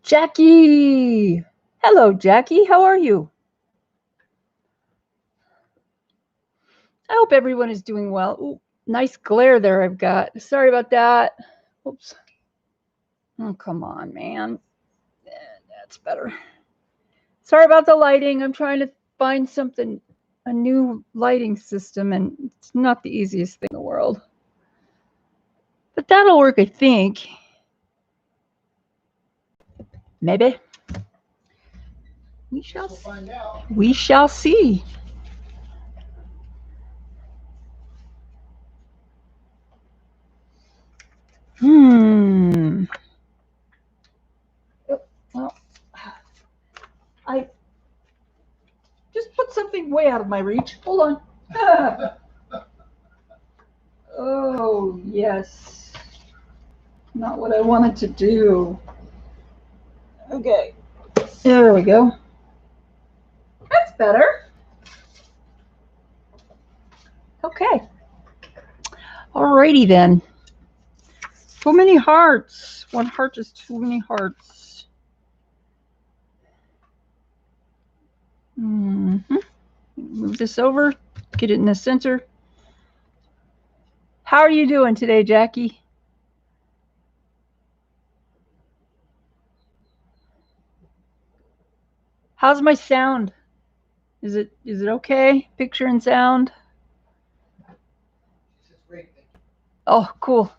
Jackie! Hello, Jackie. How are you? I hope everyone is doing well. Ooh, nice glare there I've got. Sorry about that. Oops. Oh, come on, man. That's better. Sorry about the lighting. I'm trying to find something, a new lighting system, and it's not the easiest thing in the world. But that'll work, I think. Maybe. We shall find out. We shall see. Well, I just put something way out of my reach. Hold on. Oh, yes. Not what I wanted to do. Okay. There we go. That's better. Okay. Alrighty then. Too many hearts. One heart is too many hearts. Move this over. Get it in the center. How are you doing today, Jackie? How's my sound? Is it okay? Picture and sound? Oh, cool.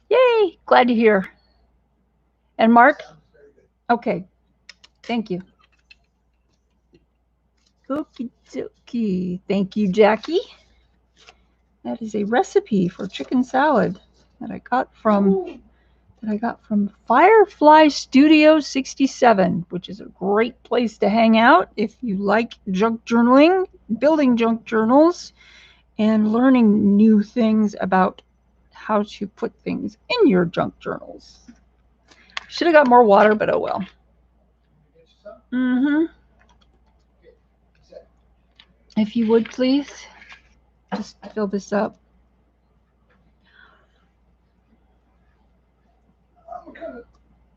Yay, glad to hear. And Mark? Okay, thank you. Okie dokie. Thank you, Jackie. That is a recipe for chicken salad that I got from Firefly Studio 67, which is a great place to hang out if you like junk journaling, building junk journals, and learning new things about how to put things in your junk journals. Should have got more water, but oh well. If you would, please, just fill this up.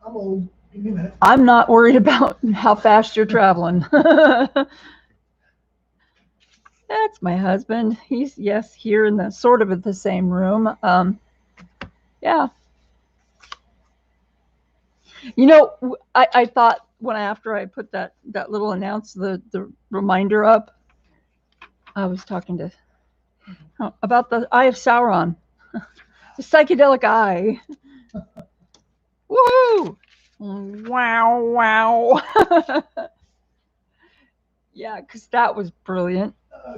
I'm old. Give me a minute. I'm not worried about how fast you're traveling. That's my husband. He's, yes, here in the sort of at the same room. Yeah. You know, I thought after I put that little the reminder up, I was talking to about the Eye of Sauron, the psychedelic eye. Woohoo! Wow, wow. Yeah, because that was brilliant.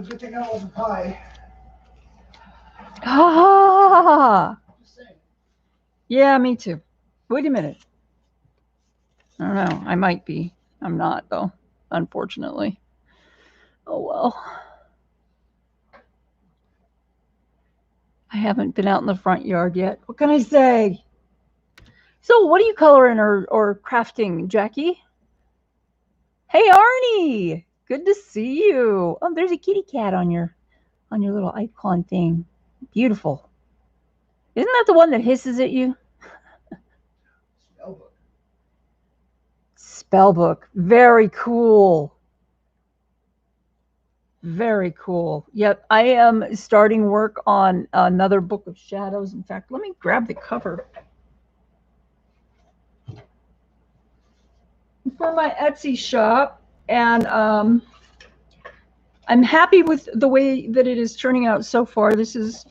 Good thing I wasn't high. Ah! Yeah, me too. Wait a minute. I don't know. I might be. I'm not, though, unfortunately. Oh, well. I haven't been out in the front yard yet. What can I say? So what are you coloring or crafting, Jackie? Hey, Arnie. Good to see you. Oh, there's a kitty cat on your little icon thing. Beautiful. Isn't that the one that hisses at you? Spellbook. Spellbook. Very cool. Very cool. Yep, I am starting work on another book of shadows. In fact, let me grab the cover for my Etsy shop, and I'm happy with the way that it is turning out so far. This is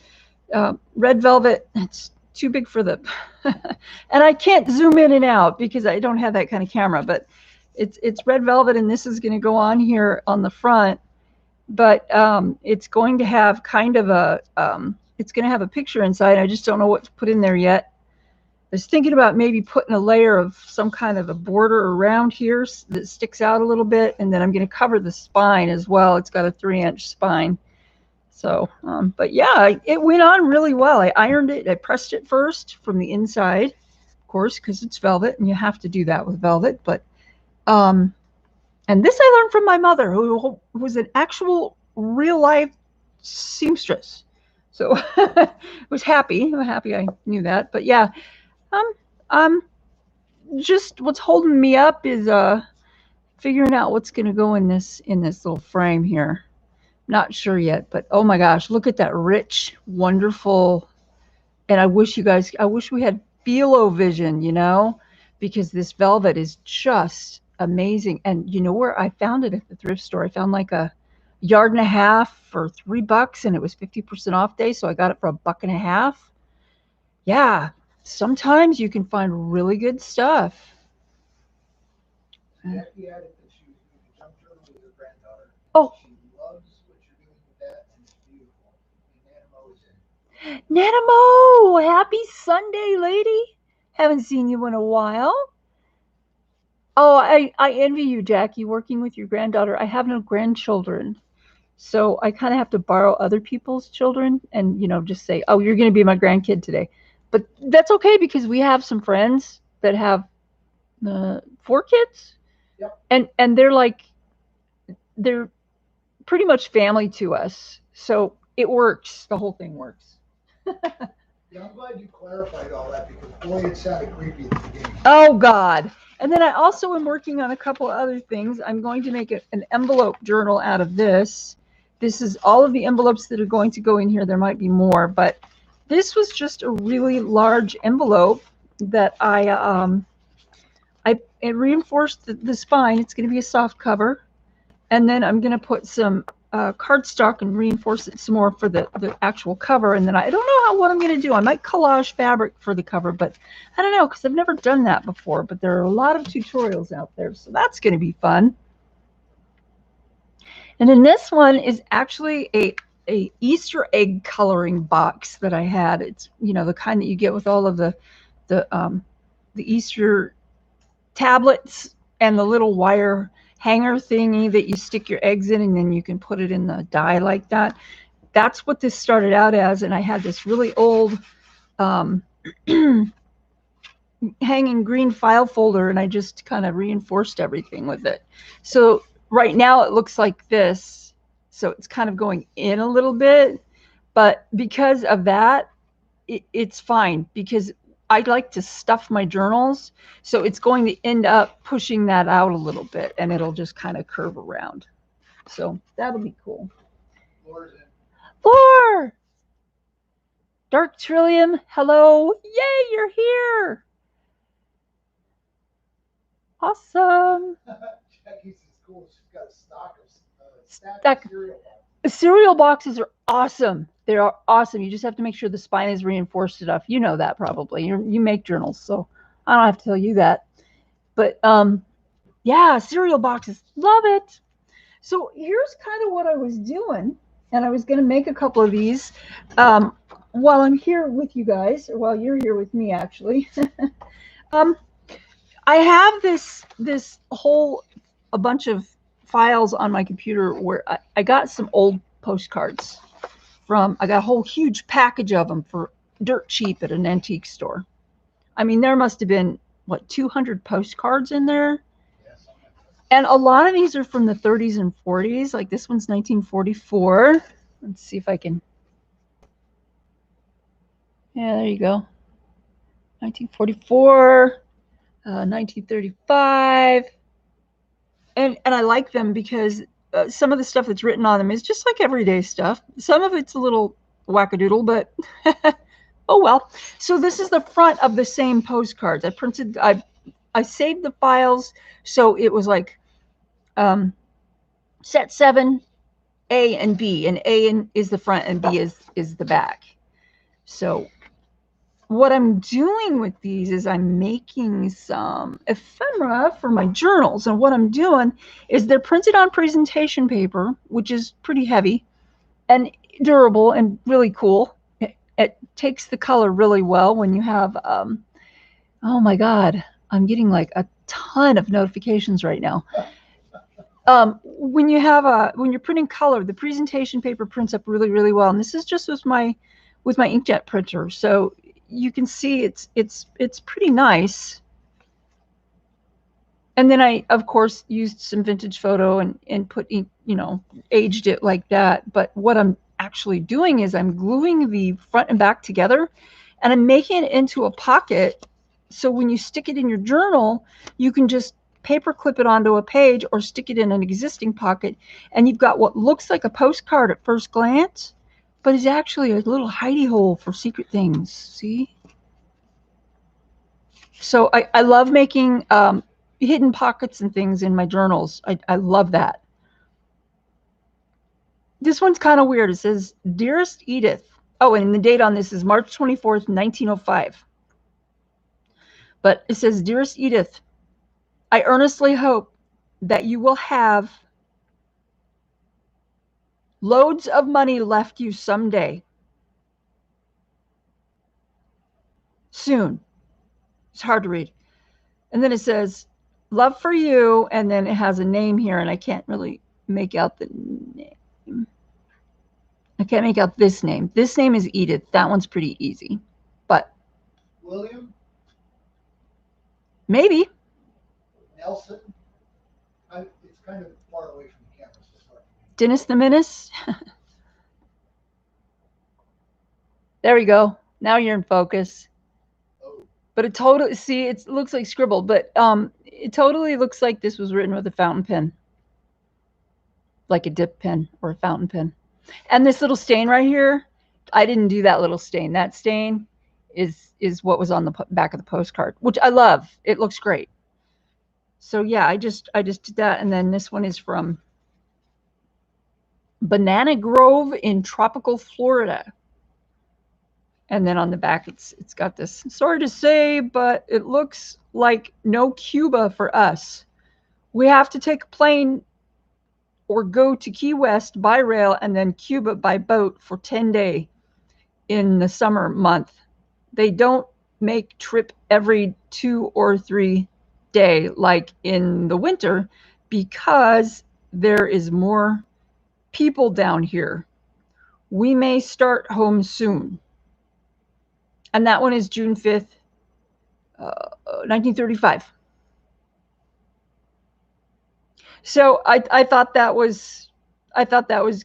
red velvet. It's too big for the and I can't zoom in and out because I don't have that kind of camera, but it's red velvet, and this is going to go on here on the front, but it's going to have kind of a it's going to have a picture inside. I just don't know what to put in there yet. I was thinking about maybe putting a layer of some kind of a border around here that sticks out a little bit, and then I'm going to cover the spine as well. It's got a 3-inch spine. So, but yeah, it went on really well. I ironed it. I pressed it first from the inside, of course, because it's velvet, and you have to do that with velvet. But, and this I learned from my mother, who was an actual real-life seamstress. So I was happy. I'm happy I knew that. But yeah, just what's holding me up is figuring out what's going to go in this little frame here. Not sure yet, but oh my gosh, look at that rich, wonderful. And I wish we had philo vision, you know, because this velvet is just amazing. And you know where I found it? At the thrift store. I found like a yard and a half for $3, and it was 50% off day, so I got it for $1.50. Yeah, sometimes you can find really good stuff. Jackie added that she was doing a jump journal with her granddaughter. Oh, she loves what you're doing with that, and it's beautiful. And Nanamo is in. Nanamo, happy Sunday, lady. Haven't seen you in a while. Oh, I envy you, Jackie, working with your granddaughter. I have no grandchildren. So I kind of have to borrow other people's children and, you know, just say, oh, you're going to be my grandkid today. But that's okay because we have some friends that have 4 kids. Yep. And they're pretty much family to us. So it works. The whole thing works. Yeah, I'm glad you clarified all that because, boy, it sounded creepy at the beginning. Oh, God. And then I also am working on a couple other things. I'm going to make an envelope journal out of this. This is all of the envelopes that are going to go in here. There might be more, but this was just a really large envelope that I reinforced the spine. It's going to be a soft cover. And then I'm going to put some cardstock and reinforce it some more for the actual cover. And then I don't know what I'm going to do. I might collage fabric for the cover, but I don't know because I've never done that before. But there are a lot of tutorials out there, so that's going to be fun. And then this one is actually a Easter egg coloring box that I had. It's, you know, the kind that you get with all of the Easter tablets and the little wire hanger thingy that you stick your eggs in, and then you can put it in the die like that. That's what this started out as, and I had this really old hanging green file folder, and I just kind of reinforced everything with it. So right now it looks like this. So it's kind of going in a little bit, but because of that, it's fine because I like to stuff my journals, so it's going to end up pushing that out a little bit, and it'll just kind of curve around. So that'll be cool. Laura's in. Lore! Dark Trillium, hello. Yay, you're here. Awesome. Jackie's is cool. She's got a stock of cereal boxes. Cereal boxes are awesome. They are awesome. You just have to make sure the spine is reinforced enough. You know that probably. You make journals, so I don't have to tell you that. But yeah, cereal boxes, love it. So here's kind of what I was doing, and I was going to make a couple of these while I'm here with you guys, or while you're here with me, actually. I have a bunch of files on my computer where I got some old postcards from. I got a whole huge package of them for dirt cheap at an antique store. I mean, there must have been, what, 200 postcards in there? Yes. And a lot of these are from the 30s and 40s. Like this one's 1944. Let's see if I can. Yeah, there you go. 1944, 1935. And I like them because some of the stuff that's written on them is just like everyday stuff. Some of it's a little wackadoodle, but oh well. So this is the front of the same postcards. I saved the files, so it was like set 7, A and B, and A is the front and B is the back. So what I'm doing with these is I'm making some ephemera for my journals. And what I'm doing is they're printed on presentation paper, which is pretty heavy and durable and really cool. It takes the color really well when you have, oh my God, I'm getting like a ton of notifications right now. When you're printing color, the presentation paper prints up really, really well. And this is just with my inkjet printer. So you can see it's pretty nice. And then I, of course, used some vintage photo and put ink, aged it like that. But what I'm actually doing is I'm gluing the front and back together, and I'm making it into a pocket So when you stick it in your journal, you can just paper clip it onto a page or stick it in an existing pocket, and you've got what looks like a postcard at first glance, but is actually a little hidey hole for secret things. See? So I love making hidden pockets and things in my journals. I love that. This one's kind of weird. It says, Dearest Edith. Oh, and the date on this is March 24th, 1905. But it says, Dearest Edith, I earnestly hope that you will have loads of money left you someday. Soon. It's hard to read. And then it says, love for you, and then it has a name here, and I can't really make out the name. I can't make out this name. This name is Edith. That one's pretty easy. But William? Maybe. Nelson? It's kind of far away from the camera. So Dennis the Menace? There we go. Now you're in focus. Oh. But it totally, see, it looks like scribbled, but it totally looks like this was written with a fountain pen. Like a dip pen or a fountain pen. And this little stain right here, I didn't do that little stain. That stain is what was on the back of the postcard, which I love. It looks great. So yeah, I just did that. And then this one is from Banana Grove in tropical Florida. And then on the back, it's got this, sorry to say, but it looks like no Cuba for us. We have to take a plane or go to Key West by rail and then Cuba by boat for 10 days in the summer month. They don't make trip every 2 or 3 days like in the winter because there is more people down here. We may start home soon. And that one is June 5th, 1935. So I thought that was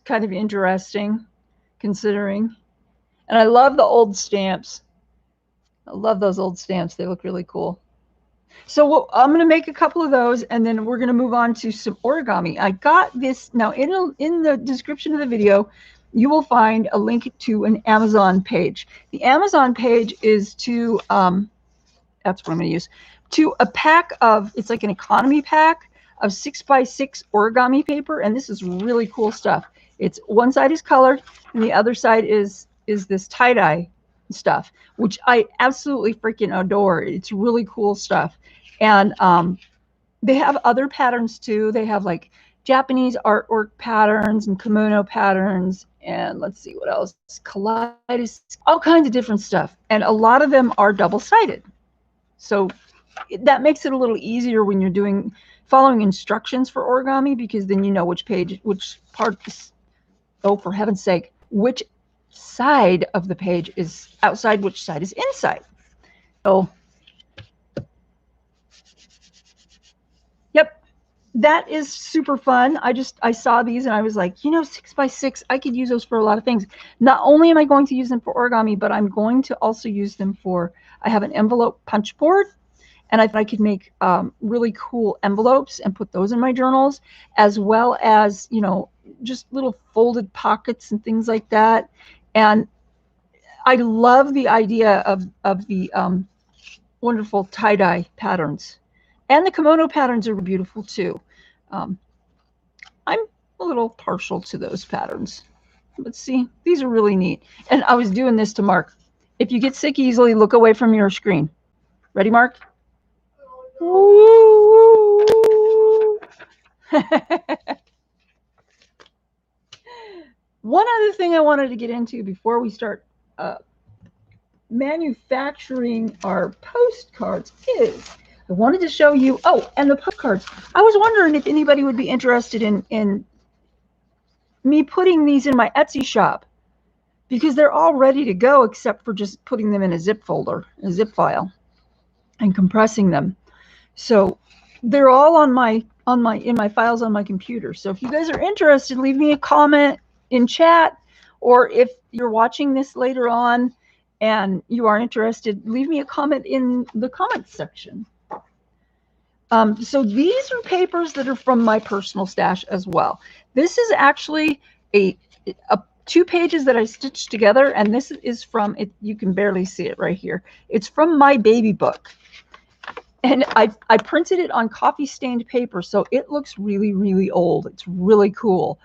kind of interesting, considering. And I love the old stamps. I love those old stamps. They look really cool. So I'm going to make a couple of those, and then we're going to move on to some origami. I got this now in the description of the video. You will find a link to an Amazon page. The Amazon page is to that's what I'm going to use, to a pack of, it's like an economy pack of 6x6 origami paper, and this is really cool stuff. It's one side is color and the other side is this tie-dye stuff, which I absolutely freaking adore. It's really cool stuff. And they have other patterns too. They have like Japanese artwork patterns and kimono patterns, and let's see what else, kaleidos, all kinds of different stuff. And a lot of them are double-sided. So that makes it a little easier when you're following instructions for origami, because then you know which page, which part, oh, for heaven's sake, which side of the page is outside, which side is inside. So, yep, that is super fun. I saw these and I was like, 6x6, I could use those for a lot of things. Not only am I going to use them for origami, but I'm going to also use them for, I have an envelope punch board, and I thought I could make really cool envelopes and put those in my journals, as well as, just little folded pockets and things like that. And I love the idea of the wonderful tie-dye patterns. And the kimono patterns are beautiful too. I'm a little partial to those patterns. But see, these are really neat. And I was doing this to Mark. If you get sick easily, look away from your screen. Ready, Mark? Ooh. One other thing I wanted to get into before we start manufacturing our postcards is I wanted to show you, and the postcards. I was wondering if anybody would be interested in me putting these in my Etsy shop, because they're all ready to go except for just putting them in a zip folder, a zip file, and compressing them. So they're all in my files on my computer. So if you guys are interested, leave me a comment in chat, or if you're watching this later on and you are interested, leave me a comment in the comments section. So these are papers that are from my personal stash as well. This is actually a 2 pages that I stitched together, and this is from it. You can barely see it right here. It's from my baby book, and I printed it on coffee stained paper, so it looks really, really old. It's really cool,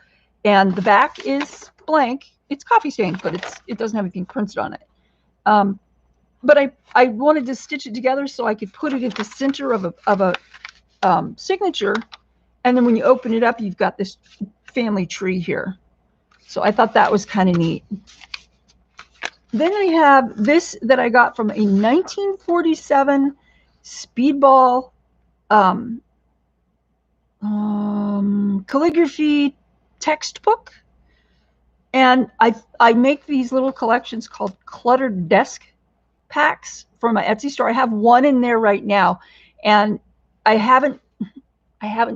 and the back is blank. It's coffee stained, but it doesn't have anything printed on it. But I wanted to stitch it together so I could put it at the center of a signature, and then when you open it up, you've got this family tree here. So I thought that was kind of neat. Then I have this that I got from a 1947 Speedball calligraphy textbook, and I make these little collections called cluttered desk packs from my Etsy store. I have one in there right now, and I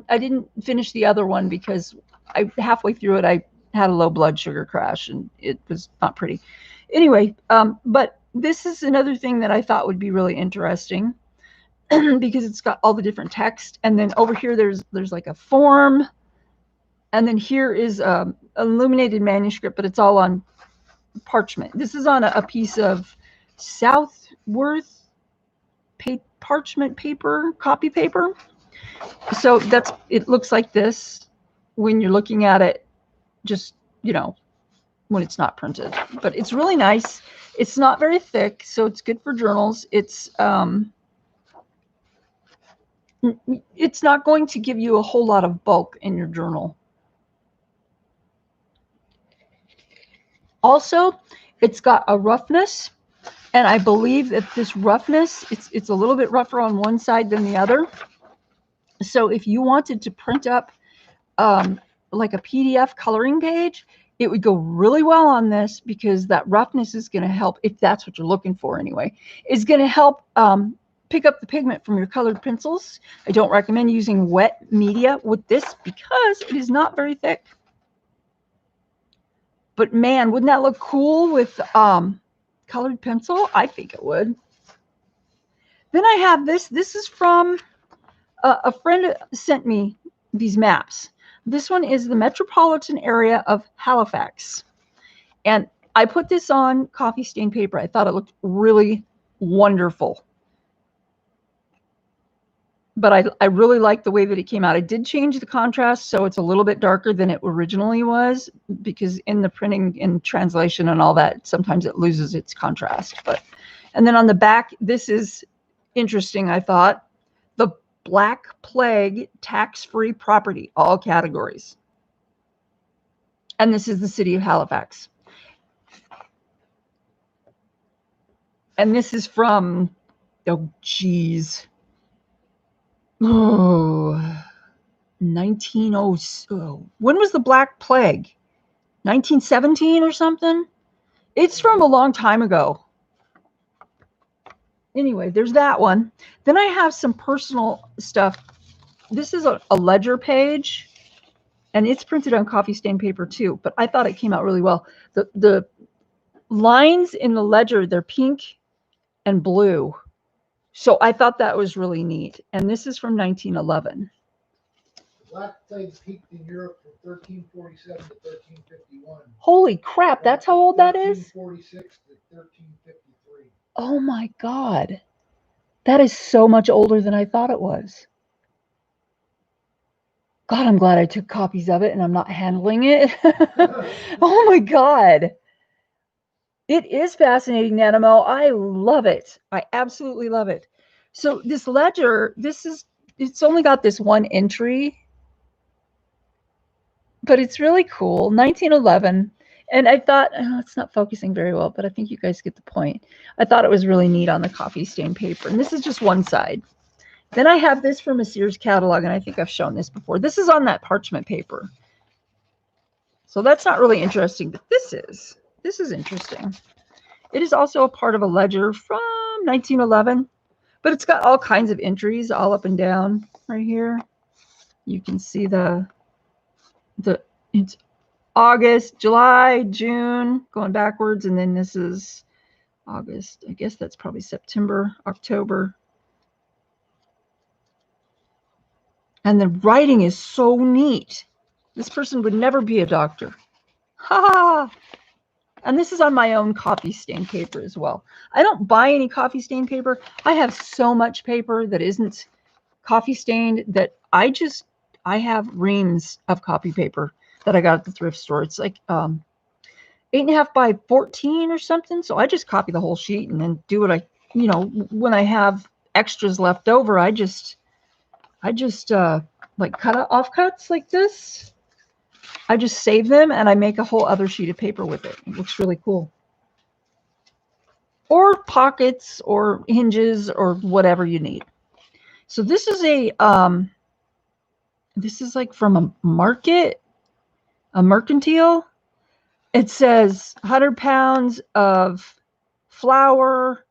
didn't finish the other one because halfway through it I had a low blood sugar crash and it was not pretty. Anyway, but this is another thing that I thought would be really interesting because it's got all the different text, and then over here there's like a form, and then here is illuminated manuscript, but it's all on parchment. This is on a piece of Southworth parchment paper, copy paper. So it looks like this when you're looking at it, just, when it's not printed. But it's really nice. It's not very thick, so it's good for journals. It's not going to give you a whole lot of bulk in your journal. Also, it's got a roughness, and I believe that this roughness, it's a little bit rougher on one side than the other. So if you wanted to print up like a PDF coloring page, it would go really well on this, because that roughness is going to help, if that's what you're looking for anyway, is going to help pick up the pigment from your colored pencils. I don't recommend using wet media with this because it is not very thick. But man, wouldn't that look cool with colored pencil? I think it would. Then I have this. This is from a friend sent me these maps. This one is the metropolitan area of Halifax. And I put this on coffee stained paper. I thought it looked really wonderful. But I really like the way that it came out. I did change the contrast, so it's a little bit darker than it originally was, because in the printing and translation and all that, sometimes it loses its contrast. And then on the back, this is interesting, I thought. The Black Plague tax-free property, all categories. And this is the city of Halifax. And this is from, oh, geez. Oh, 1900. When was the Black Plague? 1917 or something? It's from a long time ago. Anyway, there's that one. Then I have some personal stuff. This is a ledger page, and it's printed on coffee stained paper too, but I thought it came out really well. The lines in the ledger, they're pink and blue. So I thought that was really neat. And this is from 1911. The Black Plague peaked in Europe from 1347 to 1351. Holy crap, that's how old that is? 1346 to 1353. Oh my God. That is so much older than I thought it was. God, I'm glad I took copies of it and I'm not handling it. Oh my God. It is fascinating, Nanimo. I love it. I absolutely love it. So this ledger, it's only got this one entry, but it's really cool. 1911. And I thought, it's not focusing very well, but I think you guys get the point. I thought it was really neat on the coffee stained paper. And this is just one side. Then I have this from a Sears catalog, and I think I've shown this before. This is on that parchment paper. So that's not really interesting, but this is. This is interesting. It is also a part of a ledger from 1911, but it's got all kinds of entries all up and down right here. You can see it's August, July, June, going backwards, and then this is August. I guess that's probably September, October. And the writing is so neat. This person would never be a doctor. Ha ha! And this is on my own coffee stain paper as well. I don't buy any coffee stain paper. I have so much paper that isn't coffee stained that I have reams of copy paper that I got at the thrift store. It's like 8.5 by 14 or something. So I just copy the whole sheet and then do what I, you know, when I have extras left over, I just like cut offcuts like this. I just save them and I make a whole other sheet of paper with it. It looks really cool. Or pockets or hinges or whatever you need. So this is this is like from a market, a mercantile. It says 100 pounds of flour,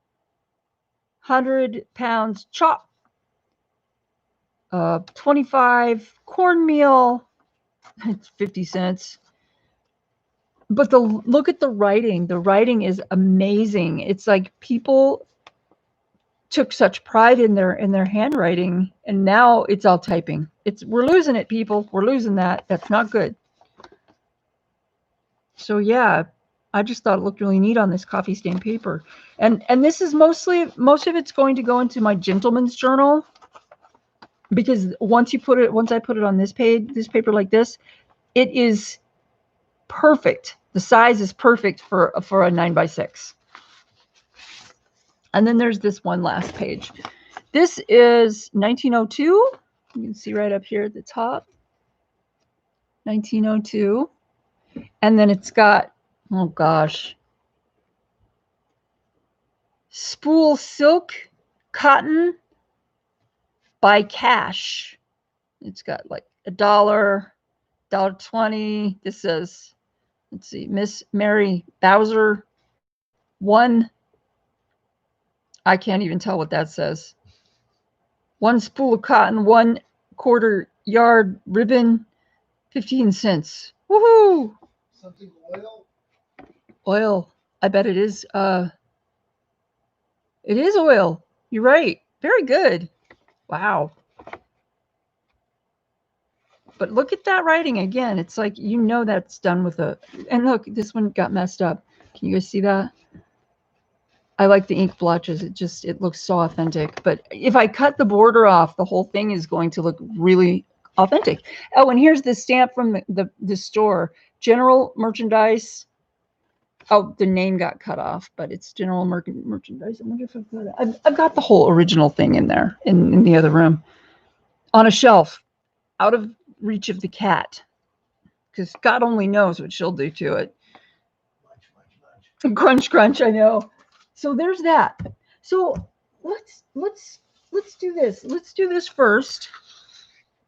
100 pounds chop, 25 cornmeal. It's 50 cents. But look at the writing. The writing is amazing. It's like people took such pride in their handwriting, and now it's all typing. We're losing it, people. We're losing that. That's not good. So yeah, I just thought it looked really neat on this coffee stain paper. And this is most of it's going to go into my gentleman's journal, because once I put it on this paper like this, it is perfect. The size is perfect for a 9x6. And then there's this one last page. This is 1902. You can see right up here at the top. 1902. And then it's got, oh gosh, spool silk cotton by cash. It's got like $1, $1.20. This says, let's see, Miss Mary Bowser, 1. I can't even tell what that says. 1 spool of cotton, 1/4 yard ribbon, 15 cents. Woohoo! Something oil? Oil. I bet it is. It is oil. You're right. Very good. Wow. But look at that writing again. It's like, you know, that's done with and look, this one got messed up. Can you guys see that? I like the ink blotches. It looks so authentic. But if I cut the border off, the whole thing is going to look really authentic. Oh, and here's the stamp from the store. General Merchandise. Oh, the name got cut off, but it's General Merchandise. I wonder if I've got it. I've got the whole original thing in there, in the other room, on a shelf, out of reach of the cat, because God only knows what she'll do to it. Crunch, crunch. I know. So there's that. So let's do this. Let's do this first,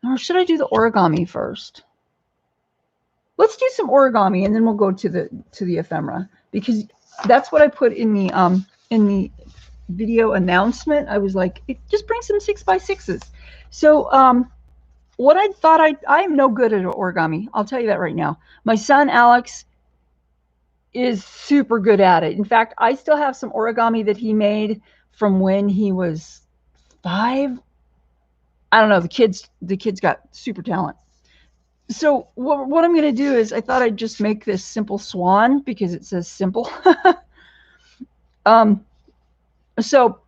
or should I do the origami first? Let's do some origami, and then we'll go to the ephemera, because that's what I put in the video announcement. I was like, just bring some 6x6s. So what I thought, I'm no good at origami. I'll tell you that right now. My son Alex is super good at it. In fact, I still have some origami that he made from when he was 5. I don't know. The kids got super talent. So what I'm going to do is, I thought I'd just make this simple swan because it says simple. So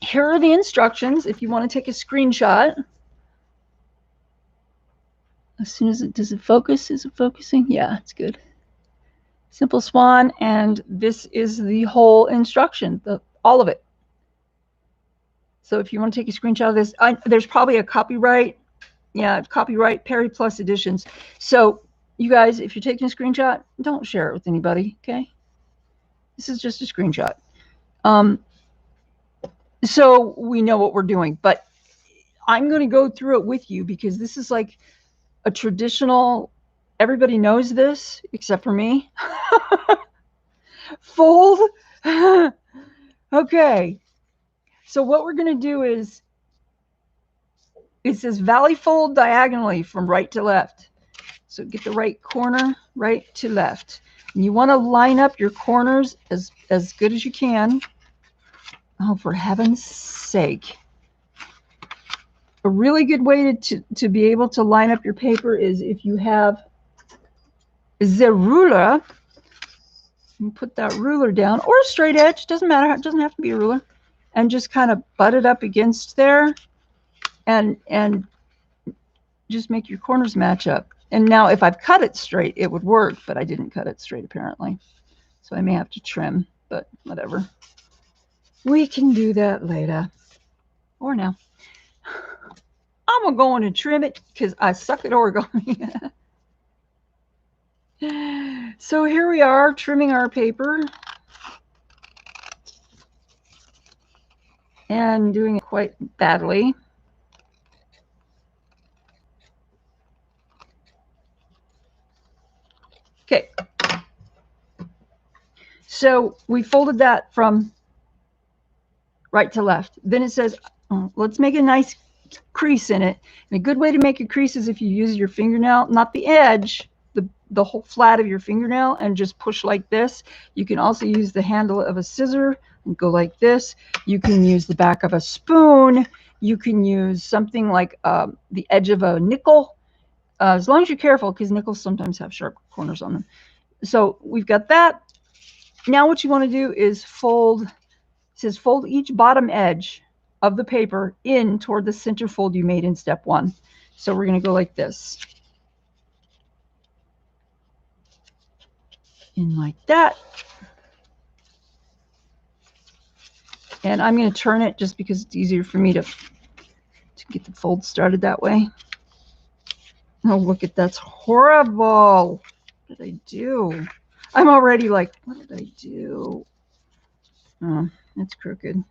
here are the instructions. If you want to take a screenshot. As soon as does it focus? Is it focusing? Yeah, it's good. Simple swan, and this is the whole instruction, all of it. So if you want to take a screenshot of this, there's probably a copyright. Yeah, copyright Perry Plus Editions. So you guys, if you're taking a screenshot, don't share it with anybody, okay? This is just a screenshot. So we know what we're doing, but I'm going to go through it with you, because this is like a traditional, everybody knows this except for me. Fold. Okay. So what we're going to do is, it says valley fold diagonally from right to left. So get the right corner, right to left. You want to line up your corners as good as you can. Oh, for heaven's sake. A really good way to be able to line up your paper is if you have the ruler. You put that ruler down, or a straight edge, doesn't matter, it doesn't have to be a ruler, and just kind of butt it up against there and just make your corners match up. And now if I've cut it straight, it would work, but I didn't cut it straight apparently. So I may have to trim, but whatever. We can do that later or now. I'm going to trim it because I suck at origami. So here we are trimming our paper and doing it quite badly. Okay. So we folded that from right to left. Then it says, oh, let's make a nice crease in it. And a good way to make a crease is if you use your fingernail, not the edge, the whole flat of your fingernail, and just push like this. You can also use the handle of a scissor and go like this. You can use the back of a spoon. You can use something like the edge of a nickel, as long as you're careful, because nickels sometimes have sharp corners on them. So we've got that. Now what you want to do is fold. It says fold each bottom edge of the paper in toward the center fold you made in step 1. So we're going to go like this. In like that. And I'm going to turn it just because it's easier for me to get the fold started that way. Oh, look at that's horrible. What did I do? I'm already like, what did I do? Oh, it's crooked. Let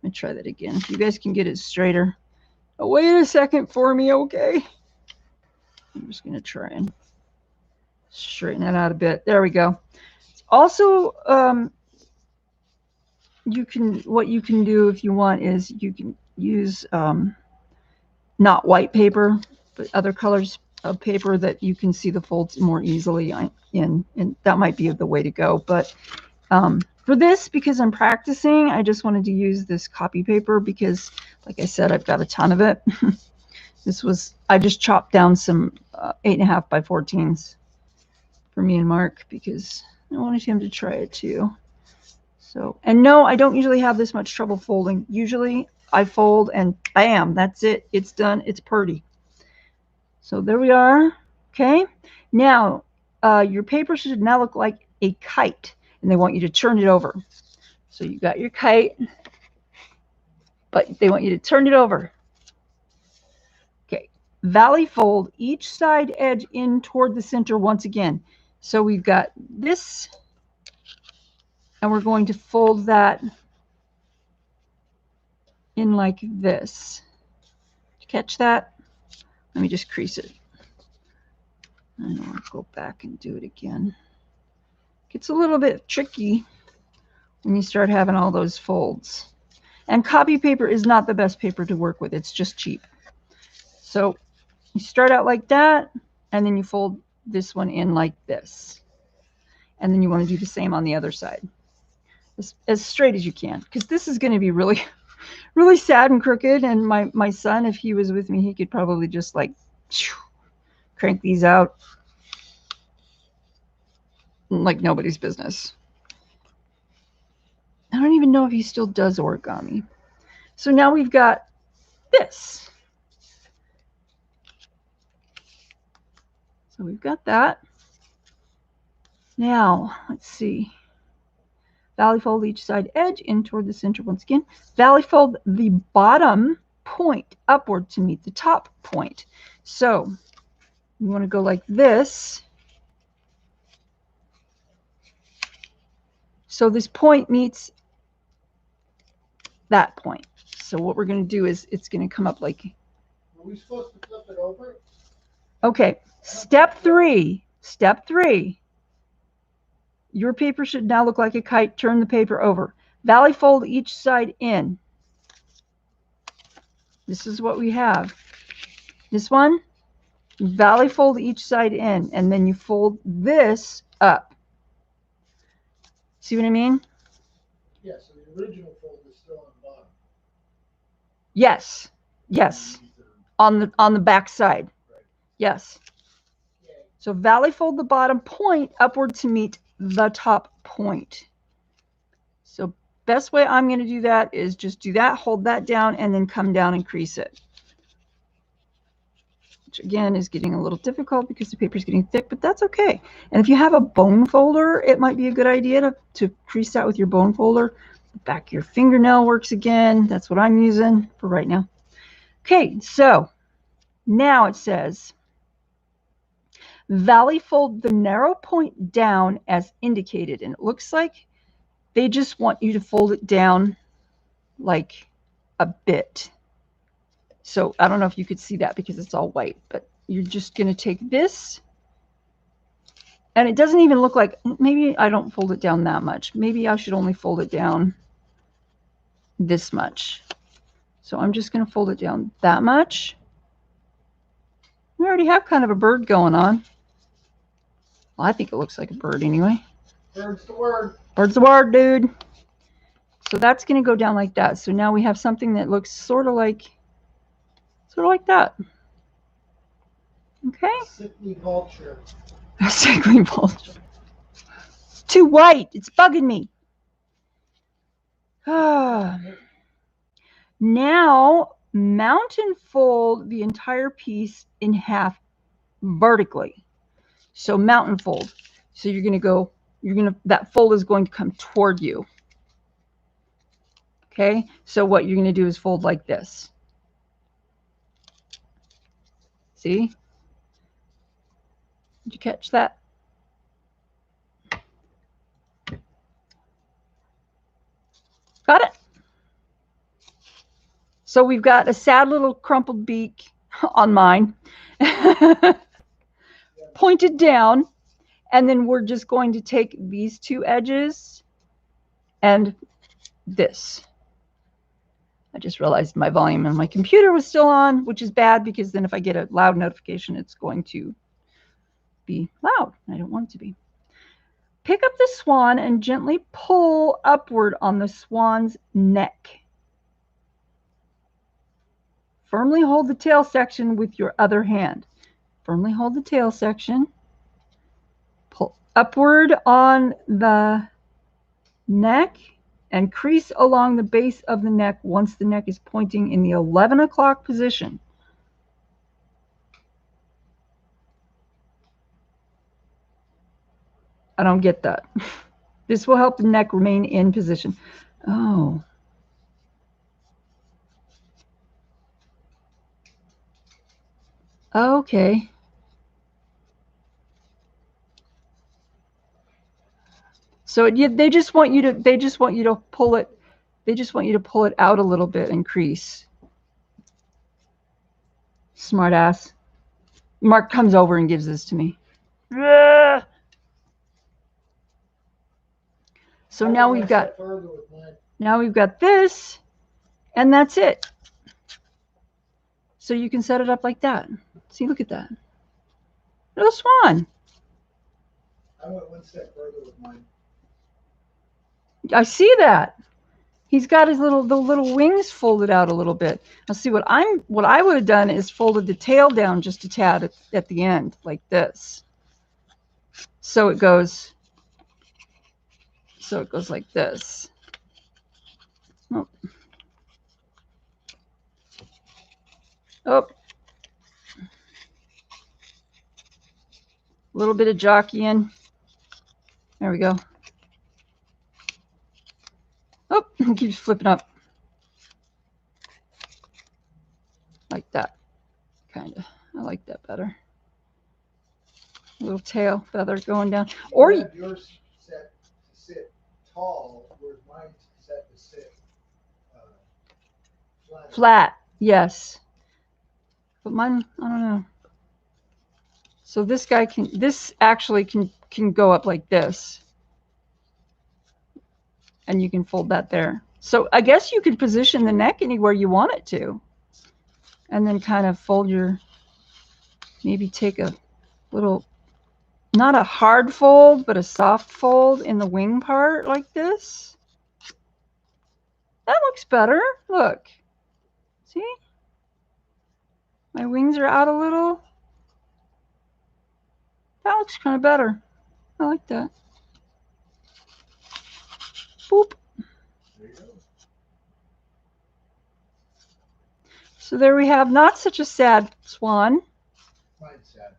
me try that again. If you guys can get it straighter. Oh, wait a second for me, okay? I'm just going to try and straighten that out a bit. There we go. Also, what you can do if you want is you can use not white paper, but other colors of paper that you can see the folds more easily in, and that might be the way to go. But for this, because I'm practicing, I just wanted to use this copy paper because, like I said, I've got a ton of it. I just chopped down some 8.5 by 14s for me and Mark because I wanted him to try it too. So, and no, I don't usually have this much trouble folding. Usually I fold and bam, that's it. It's done. It's pretty. So there we are. Okay. Now, your paper should now look like a kite, and they want you to turn it over. So you got your kite, but they want you to turn it over. Okay. Valley fold each side edge in toward the center once again. So we've got this, and we're going to fold that in like this. Did you catch that? Let me just crease it. And I'll go back and do it again. It's a little bit tricky when you start having all those folds. And copy paper is not the best paper to work with. It's just cheap. So you start out like that, and then you fold this one in like this. And then you want to do the same on the other side. As straight as you can, because this is going to be really, really sad and crooked. And my son, if he was with me, he could probably just like crank these out like nobody's business. I don't even know if he still does origami. So now we've got this. So we've got that. Now, let's see. Valley fold each side edge in toward the center once again. Valley fold the bottom point upward to meet the top point. So you want to go like this. So this point meets that point. So what we're going to do is it's going to come up like. Are we supposed to flip it over? Okay. Step 3. Step 3. Your paper should now look like a kite. Turn the paper over. Valley fold each side in. This is what we have. This one, valley fold each side in, and then you fold this up. See what I mean? Yeah, so the original fold is still on the bottom. Yes. Yes. On the back side. Right. Yes. Okay. So valley fold the bottom point upward to meet the top point. So best way I'm going to do that is just do that, hold that down, and then come down and crease it. Which again is getting a little difficult because the paper is getting thick, but that's okay. And if you have a bone folder, it might be a good idea to crease that with your bone folder. The back of your fingernail works again. That's what I'm using for right now. Okay, so now it says, valley fold the narrow point down as indicated. And it looks like they just want you to fold it down like a bit. So I don't know if you could see that because it's all white, but you're just going to take this, and it doesn't even look like, maybe I don't fold it down that much. Maybe I should only fold it down this much. So I'm just going to fold it down that much. We already have kind of a bird going on. Well, I think it looks like a bird anyway. Bird's the word. Bird's the word, dude. So that's going to go down like that. So now we have something that looks sort of like that. Okay. Sickly vulture. Sickly vulture. It's too white. It's bugging me. Now mountain fold the entire piece in half vertically. So mountain fold. So you're going to go, that fold is going to come toward you. Okay. So what you're going to do is fold like this. See? Did you catch that? Got it? So we've got a sad little crumpled beak on mine, pointed down, and then we're just going to take these two edges and this. I just realized my volume on my computer was still on, which is bad because then if I get a loud notification, it's going to be loud. I don't want it to be. Pick up the swan and gently pull upward on the swan's neck. Firmly hold the tail section with your other hand. Firmly hold the tail section. Pull upward on the neck and crease along the base of the neck once the neck is pointing in the 11 o'clock position. I don't get that. This will help the neck remain in position. Oh. Okay. So they just want you to pull it. They just want you to pull it out a little bit and crease. Smart ass. Mark comes over and gives this to me. So now we've got this, and that's it. So you can set it up like that. See, look at that. Little swan. I went one step further with mine. I see that. He's got the little wings folded out a little bit. Now see what I would have done is folded the tail down just a tad at the end like this. So it goes like this. Oh. Oh. A little bit of jockeying. There we go. Oh, it keeps flipping up. Like that. Kind of. I like that better. A little tail feather going down. Or you yours set to sit tall, whereas mine's set to sit flat. Yes. But mine, I don't know. So this guy this actually can go up like this. And you can fold that there. So I guess you could position the neck anywhere you want it to. And then kind of fold maybe take a little not a hard fold, but a soft fold in the wing part like this. That looks better. Look. See? My wings are out a little. That looks kind of better. I like that. Boop. There you go. So there we have not such a sad swan. Mine's sad.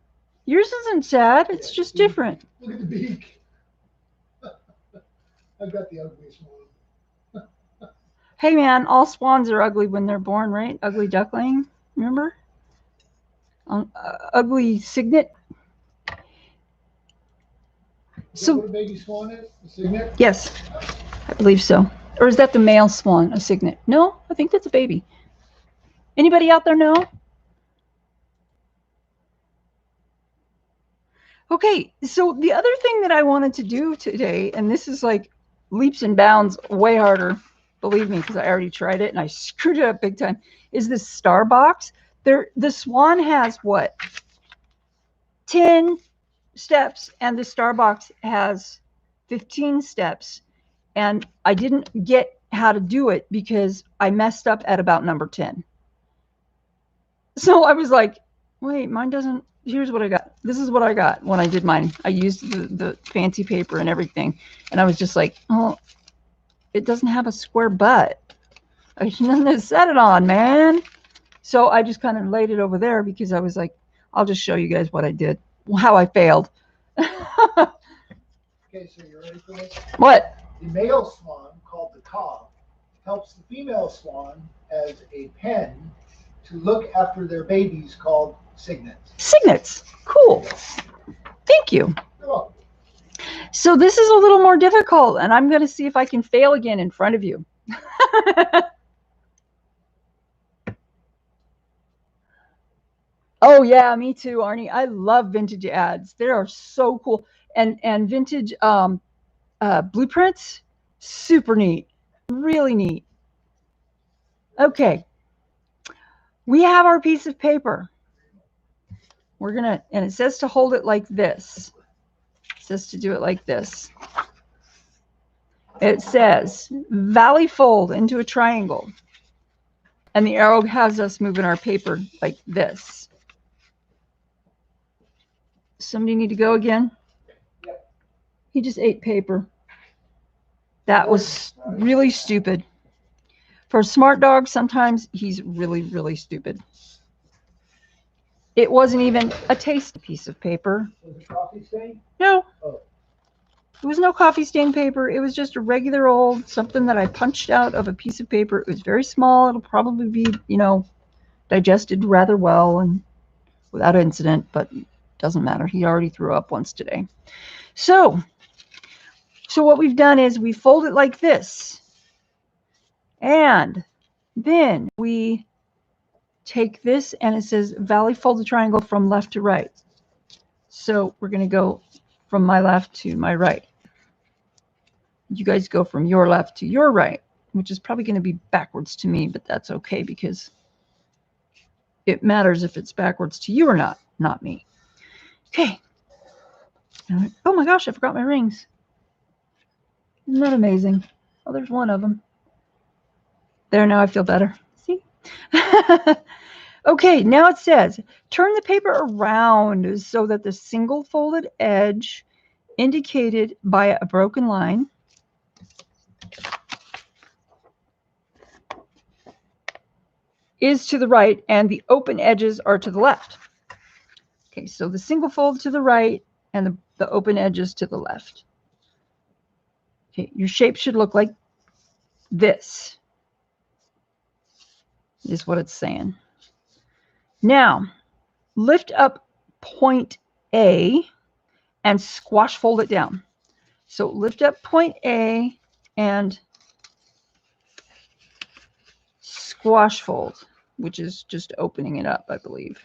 Yours isn't sad. It's Yeah, just different. Look at the beak. I've got the ugliest one. Hey man, all swans are ugly when they're born, right? Ugly duckling, remember? Ugly cygnet. Is that what a baby swan is? A cygnet? Yes, I believe so. Or is that the male swan, a cygnet? No, I think that's a baby. Anybody out there know? Okay, so the other thing that I wanted to do today, and this is like leaps and bounds way harder, believe me, because I already tried it and I screwed it up big time, is this star box. The swan has what? 10 steps, and the star box has 15 steps. And I didn't get how to do it because I messed up at about number 10. So I was like, wait, mine doesn't. Here's what I got. This is what I got when I did mine. I used the fancy paper and everything. And I was just like, oh, it doesn't have a square butt. I shouldn't have set it on, man. So I just kind of laid it over there because I was like, I'll just show you guys what I did, how I failed. Okay, so you ready for this? What? The male swan, called the cob, helps the female swan as a pen to look after their babies called cygnets. Cygnets. Cool. Thank you. You're welcome. So this is a little more difficult, and I'm going to see if I can fail again in front of you. Oh yeah, me too, Arnie. I love vintage ads. They are so cool. And vintage blueprints, super neat. Really neat. Okay. We have our piece of paper. We're going to, and it says to hold it like this. It says to do it like this. It says valley fold into a triangle. And the arrow has us moving our paper like this. Somebody need to go again? Yep. He just ate paper. That was really stupid. For a smart dog, sometimes he's really, really stupid. It wasn't even a tasty piece of paper. Was it coffee stain? No. Oh. It was no coffee stain paper. It was just a regular old something that I punched out of a piece of paper. It was very small. It'll probably be, you know, digested rather well and without incident, but it doesn't matter. He already threw up once today. So what we've done is we fold it like this. And then we take this and it says valley fold the triangle from left to right. So we're going to go from my left to my right. You guys go from your left to your right, which is probably going to be backwards to me, but that's okay because it matters if it's backwards to you or not me. Okay. Oh my gosh, I forgot my rings. Isn't that amazing? Oh, there's one of them. There, now I feel better. See? Okay, now it says, turn the paper around so that the single folded edge indicated by a broken line is to the right and the open edges are to the left. Okay, so the single fold to the right and the open edges to the left. Okay, your shape should look like this, is what it's saying. Now, lift up point A and squash fold it down. So lift up point A and squash fold, which is just opening it up, I believe,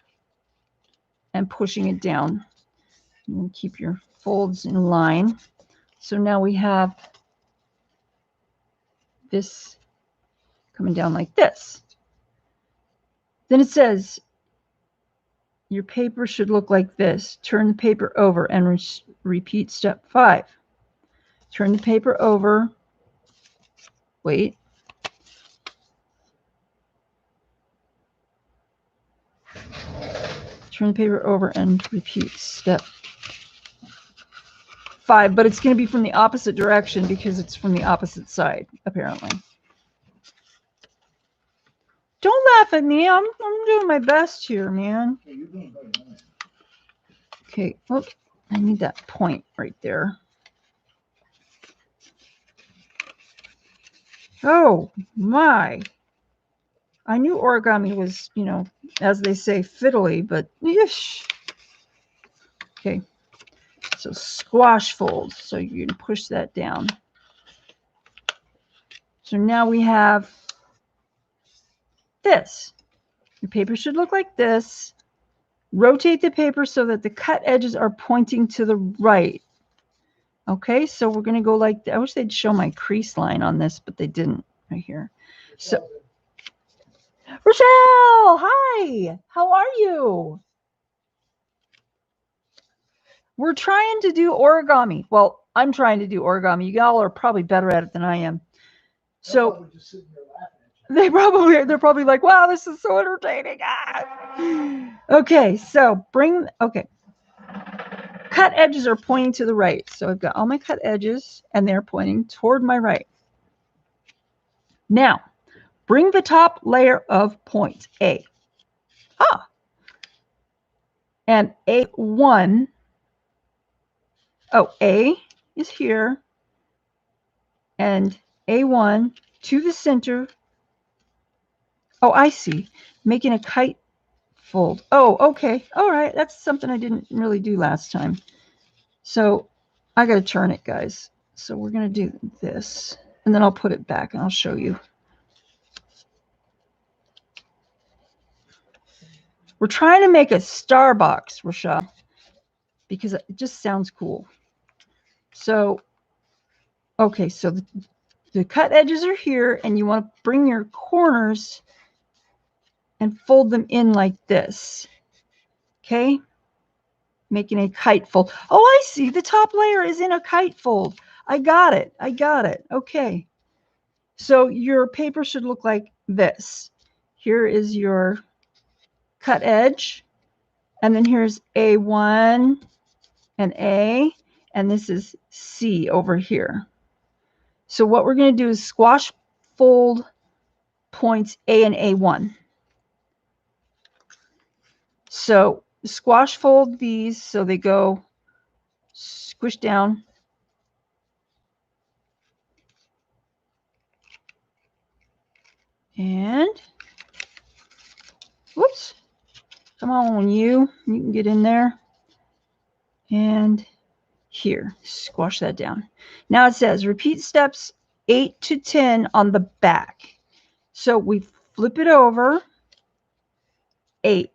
and pushing it down. And keep your folds in line. So now we have this coming down like this. Then it says, your paper should look like this. Turn the paper over and repeat step 5. Turn the paper over. Wait. Turn the paper over and repeat step 5, but it's going to be from the opposite direction because it's from the opposite side, apparently. Don't laugh at me. I'm doing my best here, man. Okay. Oh, I need that point right there. Oh, my. I knew origami was, you know, as they say, fiddly, but yeesh. Okay. So squash fold. So you can push that down. So now we have this. Your paper should look like this. Rotate the paper so that the cut edges are pointing to the right. Okay, so we're going to go like, I wish they'd show my crease line on this, but they didn't right here. So, Rochelle, hi, how are you? We're trying to do origami. Well, I'm trying to do origami. Y'all are probably better at it than I am. So they're probably like, wow, this is so entertaining. Ah. Okay, so cut edges are pointing to the right. So I've got all my cut edges and they're pointing toward my right. Now, bring the top layer of point A. And A1. Oh, A is here. And A1 to the center. Oh, I see. Making a kite fold. Oh, okay. All right. That's something I didn't really do last time. So I got to turn it, guys. So we're going to do this. And then I'll put it back and I'll show you. We're trying to make a star box, Rochelle, because it just sounds cool. So, okay, so the cut edges are here, and you want to bring your corners and fold them in like this. Okay? Making a kite fold. Oh, I see. The top layer is in a kite fold. I got it. I got it. Okay. So your paper should look like this. Here is your cut edge. And then here's A1 and A. And this is C over here. So what we're going to do is squash fold points A and A1. So squash fold these so they go squish down. And whoops. Come on, you can get in there. And here, squash that down. Now it says repeat steps 8 to 10 on the back. So we flip it over. 8.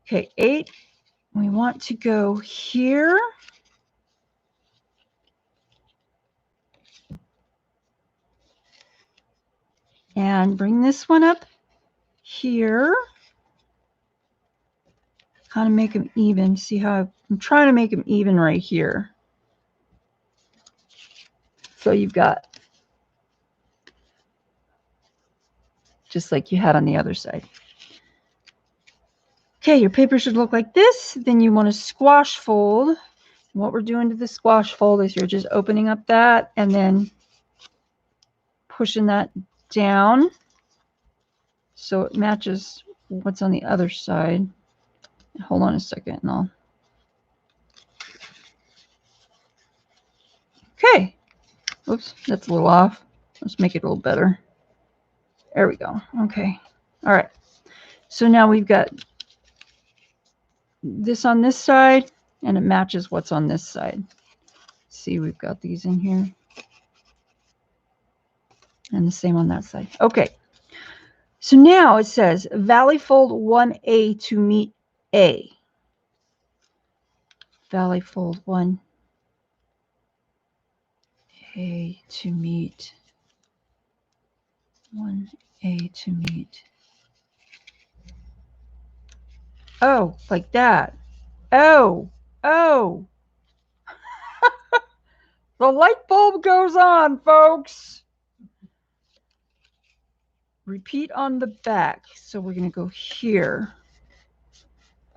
Okay, 8. We want to go here. And bring this one up here. Kind of make them even. See how I'm trying to make them even right here. So you've got just like you had on the other side. Okay, your paper should look like this. Then you want to squash fold. What we're doing to the squash fold is you're just opening up that and then pushing that down so it matches what's on the other side. Hold on a second and I'll. Okay. Oops, that's a little off. Let's make it a little better. There we go. Okay. All right. So now we've got this on this side and it matches what's on this side. See, we've got these in here. And the same on that side. Okay. So now it says valley fold 1A to meet A. Valley fold 1A to meet 1A to meet Oh, like that. Oh, oh. The light bulb goes on, folks. Repeat on the back. So we're going to go here.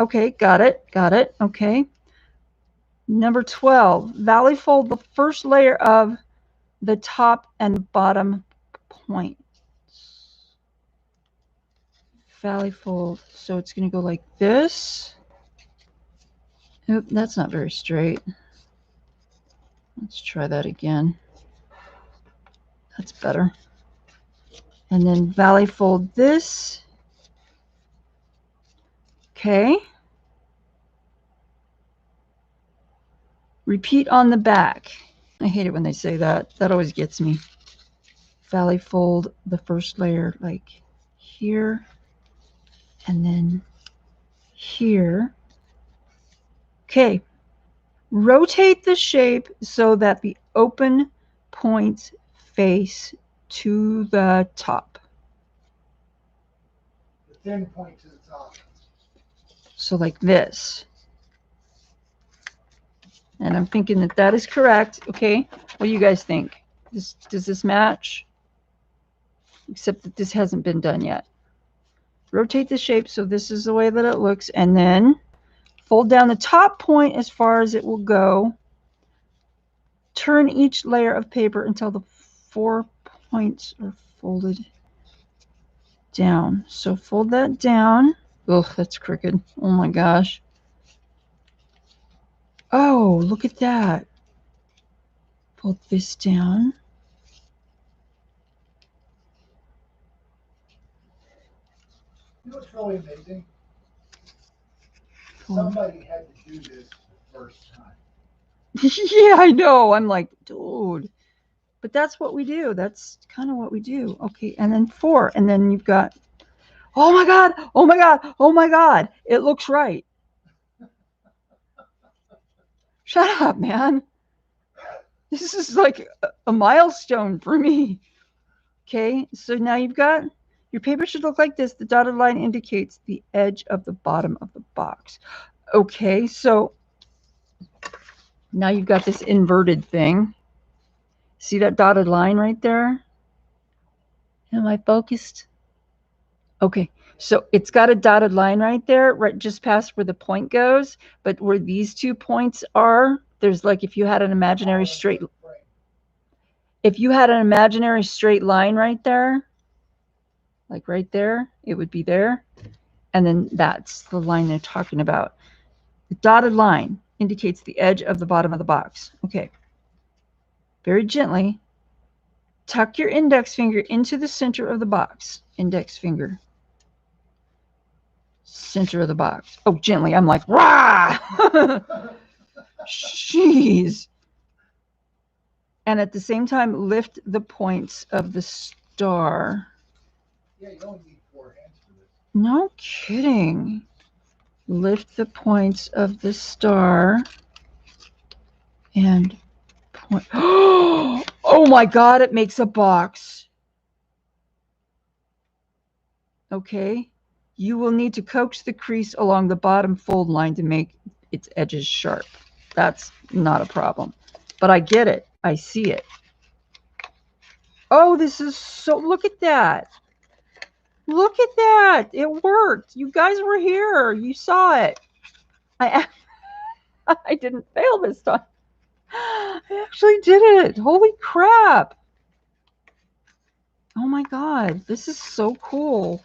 Okay, got it. Got it. Okay. Number 12. Valley fold the first layer of the top and bottom point. Valley fold. So it's going to go like this. Oop, that's not very straight. Let's try that again. That's better. And then valley fold this. Okay. Repeat on the back. I hate it when they say that. That always gets me. Valley fold the first layer like here and then here. Okay. Rotate the shape so that the open points face to the top. The thin point to the top. So like this. And I'm thinking that that is correct. Okay. What do you guys think? Does this match? Except that this hasn't been done yet. Rotate the shape so this is the way that it looks. And then fold down the top point as far as it will go. Turn each layer of paper until the 4 points are folded down. So fold that down. Ugh, that's crooked. Oh my gosh. Oh, look at that. Fold this down. You know what's really amazing? Somebody had to do this the first time. Yeah, I know. I'm like, dude. But that's what we do. That's kind of what we do. Okay, and then 4. And then you've got, oh my God, oh my God, oh my God. It looks right. Shut up, man. This is like a milestone for me. Okay, so now you've got, your paper should look like this. The dotted line indicates the edge of the bottom of the box. Okay, so now you've got this inverted thing. See that dotted line right there? Am I focused? Okay, so it's got a dotted line right there, right just past where the point goes. But where these 2 points are, there's like if you had an imaginary straight line right there, like right there, it would be there. And then that's the line they're talking about. The dotted line indicates the edge of the bottom of the box. Okay. Very gently, tuck your index finger into the center of the box. Index finger. Center of the box. Oh, gently. I'm like, rah! Jeez. And at the same time, lift the points of the star. Yeah, you only need 4 hands for this. No kidding. Lift the points of the star and point. Oh my God, it makes a box. Okay. You will need to coax the crease along the bottom fold line to make its edges sharp. That's not a problem. But I get it. I see it. Oh, this is so, look at that. Look at that. It worked. You guys were here. You saw it. I didn't fail this time. I actually did it. Holy crap. Oh my God. This is so cool.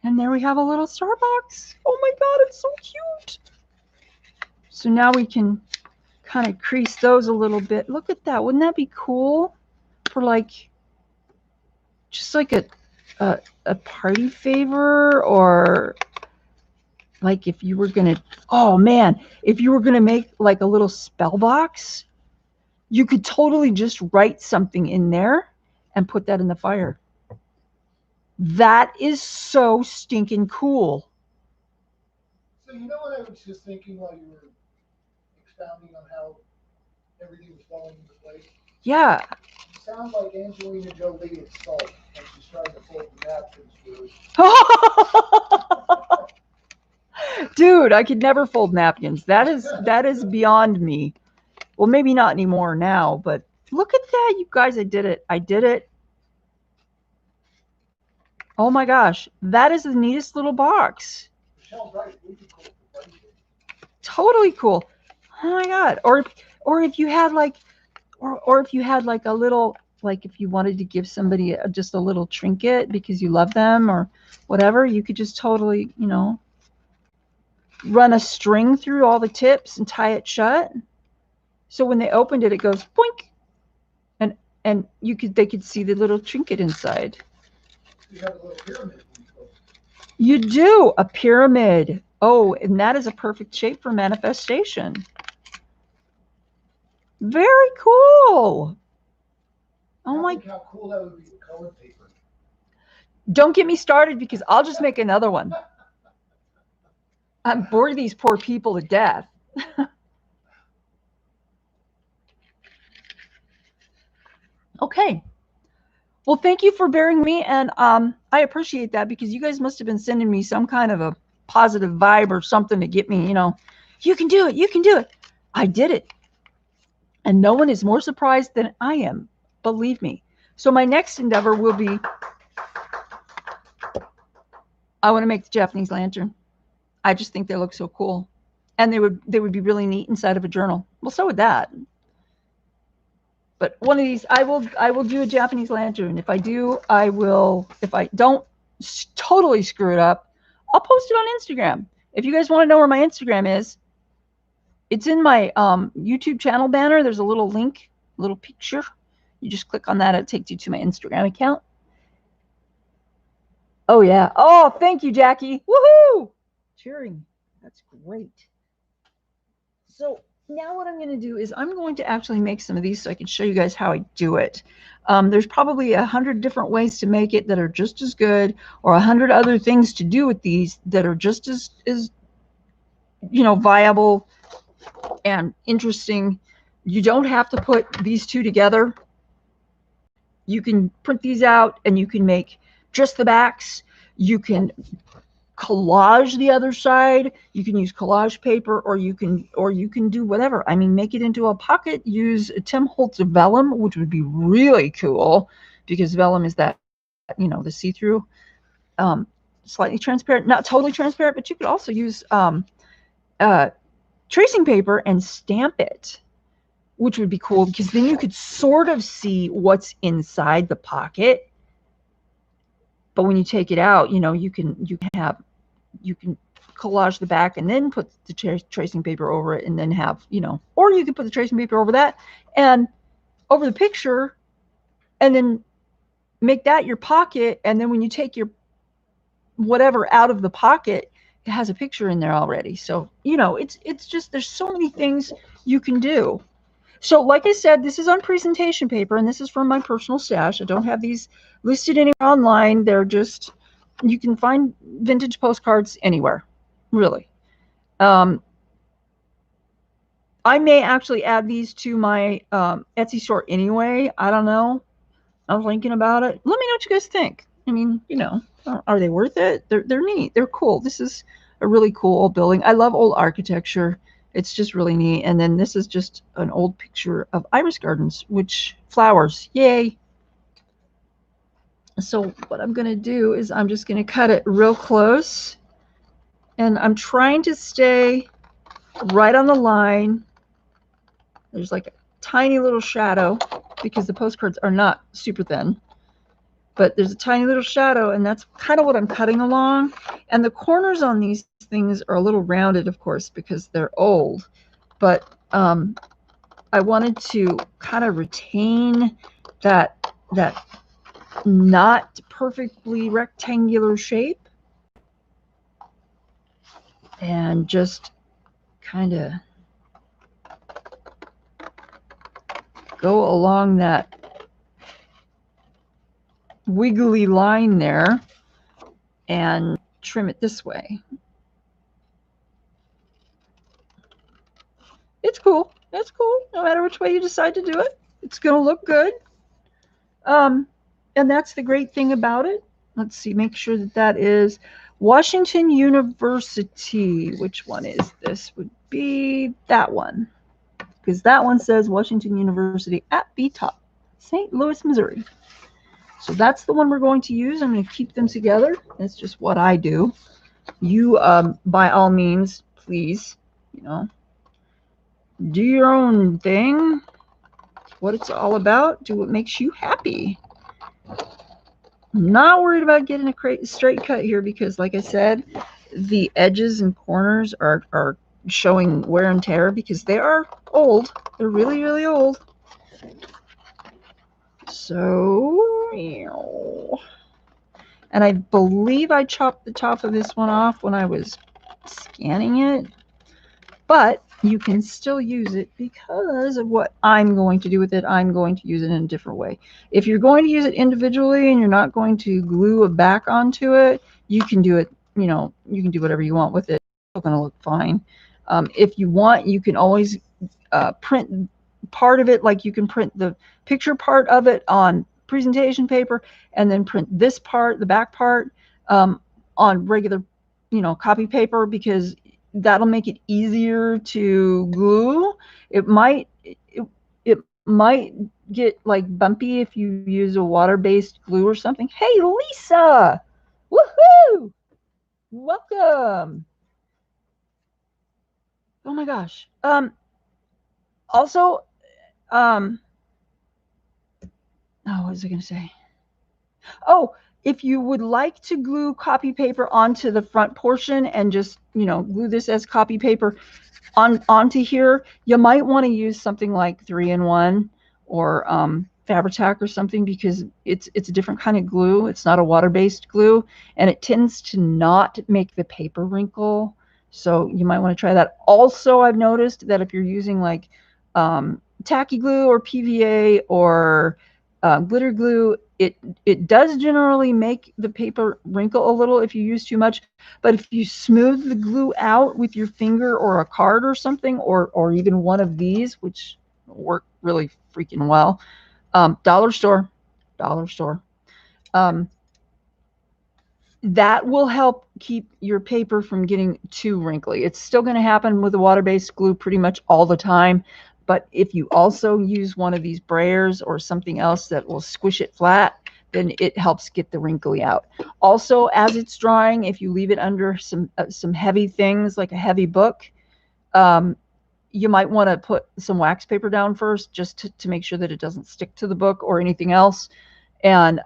And there we have a little Starbucks. Oh my God, it's so cute. So now we can kind of crease those a little bit. Look at that. Wouldn't that be cool for like, just like a party favor, or like if you were going to, oh man, if you were going to make like a little spell box, you could totally just write something in there and put that in the fire. That is so stinking cool. So you know what I was just thinking while you were expounding on how everything was falling into place? Yeah. You sound like Angelina Jolie at Salt when she's trying to fold the napkins through. Dude, I could never fold napkins. That is beyond me. Well, maybe not anymore now, but look at that, you guys. I did it. I did it. Oh my gosh, that is the neatest little box. Totally cool. Oh my god. Or if you had like, or if you had like a little, like if you wanted to give somebody just a little trinket because you love them or whatever, you could just totally, you know, run a string through all the tips and tie it shut. So when they opened it, it goes boink, and they could see the little trinket inside. You have a little pyramid. You do a pyramid. Oh, and that is a perfect shape for manifestation. Very cool. Oh my! How cool that would be with colored paper. Don't get me started because I'll just make another one. I'm bored of these poor people to death. Okay. Well, thank you for bearing me, and I appreciate that because you guys must have been sending me some kind of a positive vibe or something to get me, you know, you can do it, you can do it. I did it. And no one is more surprised than I am, believe me. So my next endeavor will be, I want to make the Japanese lantern. I just think they look so cool. And they would be really neat inside of a journal. Well, so would that. But one of these, I will do a Japanese lantern. If I do, I will. If I don't totally screw it up, I'll post it on Instagram. If you guys want to know where my Instagram is, it's in my YouTube channel banner. There's a little link, a little picture. You just click on that. It takes you to my Instagram account. Oh, yeah. Oh, thank you, Jackie. Woohoo! Cheering. That's great. So now what I'm going to do is I'm going to actually make some of these so I can show you guys how I do it. There's probably 100 different ways to make it that are just as good, or 100 other things to do with these that are just as you know, viable and interesting. You don't have to put these two together. You can print these out and you can make just the backs. You can collage the other side. You can use collage paper, or you can do whatever. I mean, make it into a pocket. Use Tim Holtz vellum, which would be really cool because vellum is that, you know, the see-through, slightly transparent, not totally transparent, but you could also use tracing paper and stamp it, which would be cool because then you could sort of see what's inside the pocket. But when you take it out, you know, you can collage the back and then put the tracing paper over it, and then have, you know, or you can put the tracing paper over that and over the picture, and then make that your pocket. And then when you take your whatever out of the pocket, it has a picture in there already. So, you know, it's just, there's so many things you can do. So like I said, this is on presentation paper, and this is from my personal stash. I don't have these listed anywhere online. They're just, you can find vintage postcards anywhere, really. I may actually add these to my Etsy store anyway. I don't know. I'm thinking about it. Let me know what you guys think. I mean, you know, are they worth it? They're neat. They're cool. This is a really cool old building. I love old architecture. It's just really neat. And then this is just an old picture of iris gardens, which flowers. Yay. So what I'm going to do is I'm just going to cut it real close. And I'm trying to stay right on the line. There's like a tiny little shadow because the postcards are not super thin. But there's a tiny little shadow, and that's kind of what I'm cutting along. And the corners on these things are a little rounded, of course, because they're old. But I wanted to kind of retain that not perfectly rectangular shape, and just kind of go along that wiggly line there and trim it this way. It's cool. It's cool. No matter which way you decide to do it, it's going to look good. And that's the great thing about it. Let's see, make sure that that is, Washington University. Which one is this? Would be that one. Because that one says Washington University at the top, St. Louis, Missouri. So that's the one we're going to use. I'm going to keep them together. That's just what I do. You, by all means, please, you know, do your own thing. What it's all about. Do what makes you happy. I'm not worried about getting a straight cut here because, like I said, the edges and corners are showing wear and tear because they are old. They're really, really old. So, and I believe I chopped the top of this one off when I was scanning it, but you can still use it because of what I'm going to do with it. I'm going to use it in a different way. If you're going to use it individually and you're not going to glue a back onto it, you can do it, you know, you can do whatever you want with it. It's going to look fine. If you want, you can always print part of it, like you can print the picture part of it on presentation paper and then print this part, the back part, on regular, you know, copy paper, because that'll make it easier to glue. It might get like bumpy if you use a water-based glue or something. Hey, Lisa! Woohoo! Welcome. Oh my gosh. Also, oh, what was I going to say? Oh, if you would like to glue copy paper onto the front portion and just, you know, glue this as copy paper onto here, you might want to use something like 3-in-1 or Fabri-Tac or something, because it's a different kind of glue. It's not a water-based glue, and it tends to not make the paper wrinkle. So you might want to try that. Also, I've noticed that if you're using like tacky glue or PVA or glitter glue, it does generally make the paper wrinkle a little if you use too much. But if you smooth the glue out with your finger or a card or something, or even one of these, which work really freaking well, dollar store, that will help keep your paper from getting too wrinkly. It's still going to happen with a water-based glue pretty much all the time. But if you also use one of these brayers or something else that will squish it flat, then it helps get the wrinkly out. Also, as it's drying, if you leave it under some heavy things like a heavy book, you might want to put some wax paper down first, just to make sure that it doesn't stick to the book or anything else. And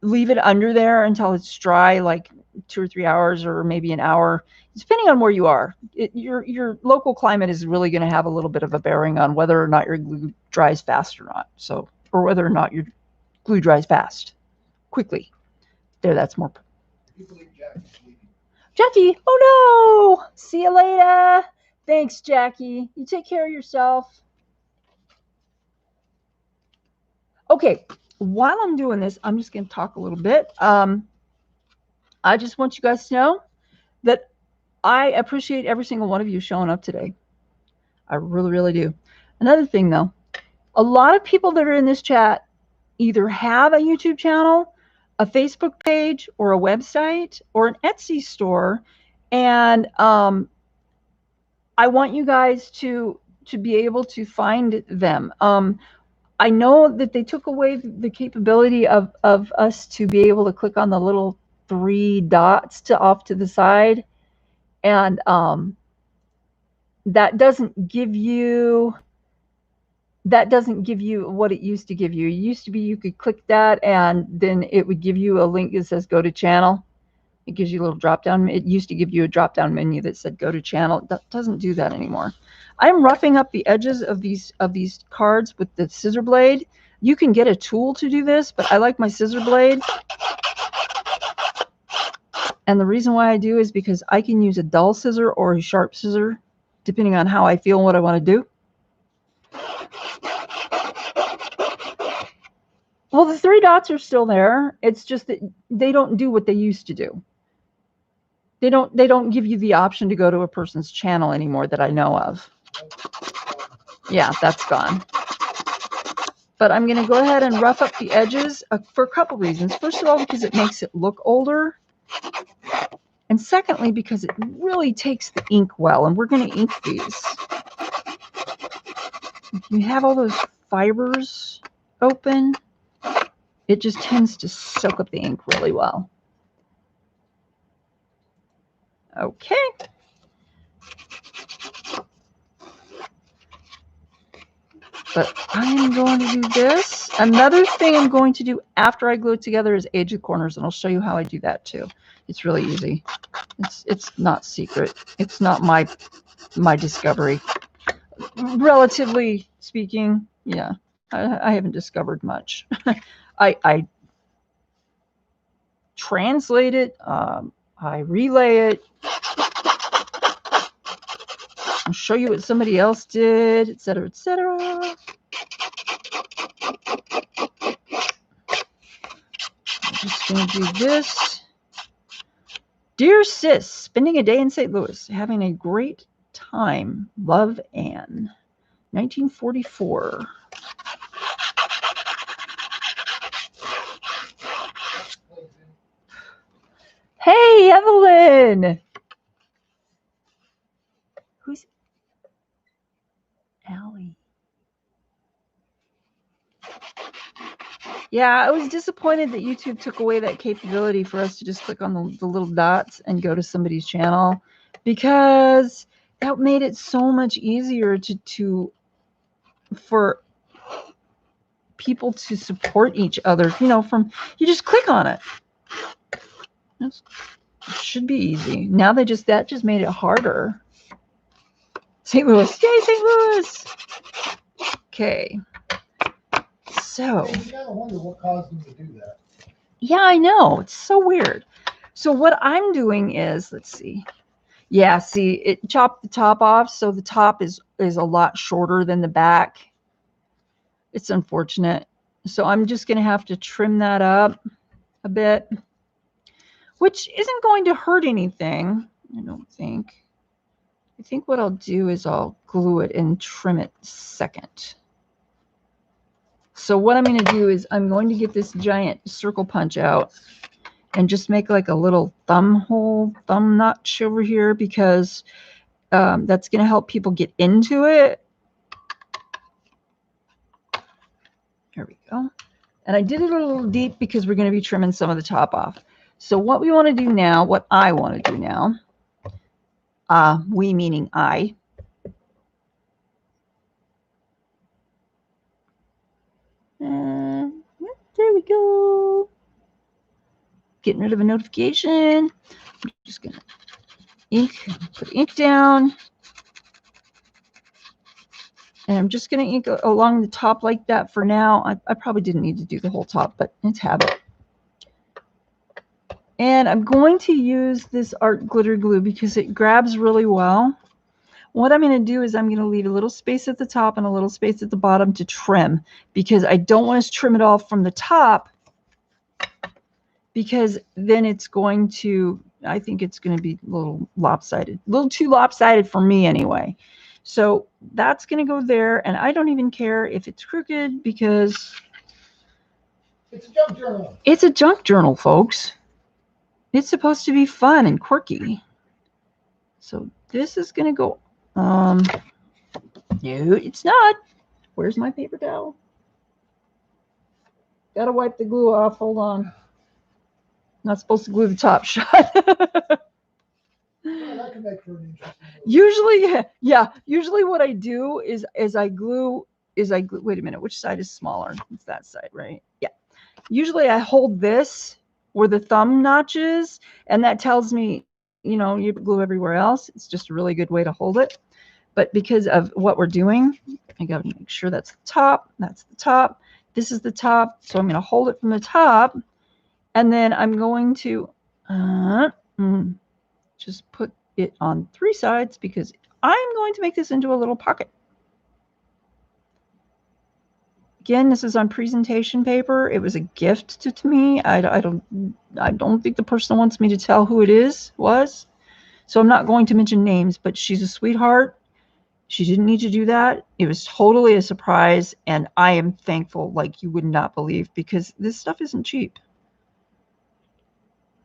leave it under there until it's dry, like 2 or 3 hours or maybe an hour, depending on where you are. Your local climate is really going to have a little bit of a bearing on whether or not your glue dries fast or not. So, or whether or not your glue dries fast, quickly. There, that's more. Jackie, oh no! See you later. Thanks, Jackie. You take care of yourself. Okay, while I'm doing this, I'm just going to talk a little bit. I just want you guys to know that I appreciate every single one of you showing up today. I really, really do. Another thing, though, a lot of people that are in this chat either have a YouTube channel, a Facebook page, or a website, or an Etsy store, and I want you guys to be able to find them. I know that they took away the capability of us to be able to click on the little 3 dots off to the side, and that doesn't give you what it used to give you. It used to be you could click that and then it would give you a link that says go to channel. It gives you a little drop down. It used to give you a drop down menu that said go to channel. That doesn't do that anymore. I'm roughing up the edges of these cards with the scissor blade. You can get a tool to do this, but I like my scissor blade. And the reason why I do is because I can use a dull scissor or a sharp scissor, depending on how I feel and what I want to do. Well, the 3 dots are still there. It's just that they don't do what they used to do. They don't give you the option to go to a person's channel anymore that I know of. Yeah, that's gone. But I'm going to go ahead and rough up the edges for a couple reasons. First of all, because it makes it look older. And secondly, because it really takes the ink well, and we're going to ink these. You have all those fibers open, it just tends to soak up the ink really well. Okay. But I'm going to do this. Another thing I'm going to do after I glue it together is age the corners, and I'll show you how I do that too. It's really easy. It's not secret. It's not my discovery. Relatively speaking, yeah, I haven't discovered much. I translate it, I relay it, I'll show you what somebody else did, etc., etc. I'm just going to do this. Dear sis, spending a day in St. Louis, having a great time. Love, Anne. 1944. Hey, Evelyn. Who's Allie? Yeah, I was disappointed that YouTube took away that capability for us to just click on the little dots and go to somebody's channel, because that made it so much easier for people to support each other. You know, you just click on it. It should be easy. Now that just made it harder. St. Louis, yay, St. Louis. Okay. So, you gotta wonder what caused them to do that. Yeah, I know. It's so weird. So what I'm doing is, let's see. Yeah, see, it chopped the top off, so the top is a lot shorter than the back. It's unfortunate. So I'm just going to have to trim that up a bit, which isn't going to hurt anything, I don't think. I think what I'll do is I'll glue it and trim it second. So what I'm going to do is I'm going to get this giant circle punch out and just make like a little thumb notch over here, because that's going to help people get into it. There we go. And I did it a little deep because we're going to be trimming some of the top off. So what we want to do now, what I want to do now, we meaning I, there we go. Getting rid of a notification. I'm just going to put ink down. And I'm just going to ink along the top like that for now. I probably didn't need to do the whole top, but it's habit. And I'm going to use this art glitter glue because it grabs really well. What I'm going to do is I'm going to leave a little space at the top and a little space at the bottom to trim, because I don't want to trim it all from the top, because then it's going to, I think it's going to be a little lopsided, a little too lopsided for me anyway. So that's going to go there, and I don't even care if it's crooked, because it's a junk journal. It's a junk journal, folks. It's supposed to be fun and quirky. So this is going to go, no, it's not. Where's my paper towel? Gotta wipe the glue off. Hold on. Not supposed to glue the top shut. That can make for an interesting. Usually, yeah. Usually, what I do is I glue. Wait a minute. Which side is smaller? It's that side, right? Yeah. Usually, I hold this where the thumb notch is, and that tells me, you know, you glue everywhere else. It's just a really good way to hold it. But because of what we're doing, I got to make sure that's the top. That's the top. This is the top. So I'm going to hold it from the top. And then I'm going to just put it on 3 sides, because I'm going to make this into a little pocket. Again, this is on presentation paper. It was a gift to me. I don't think the person wants me to tell who it was. So I'm not going to mention names, but she's a sweetheart. She didn't need to do that. It was totally a surprise, and I am thankful like you would not believe, because this stuff isn't cheap.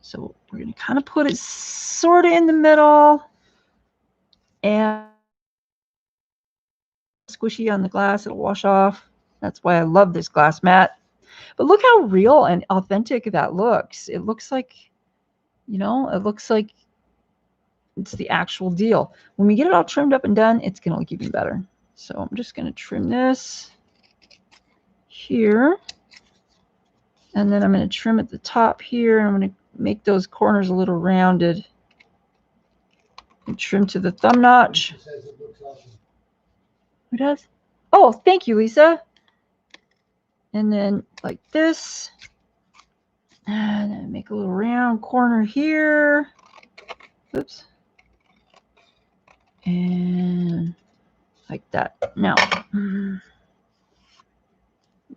So we're going to kind of put it sort of in the middle and squishy on the glass. It'll wash off. That's why I love this glass mat. But look how real and authentic that looks. It looks like, you know, it looks like it's the actual deal. When we get it all trimmed up and done, it's going to look even better. So I'm just going to trim this here. And then I'm going to trim at the top here. And I'm going to make those corners a little rounded. And trim to the thumb notch. Who does? Oh, thank you, Lisa. And then like this. And then make a little round corner here. Oops. And like that. Now,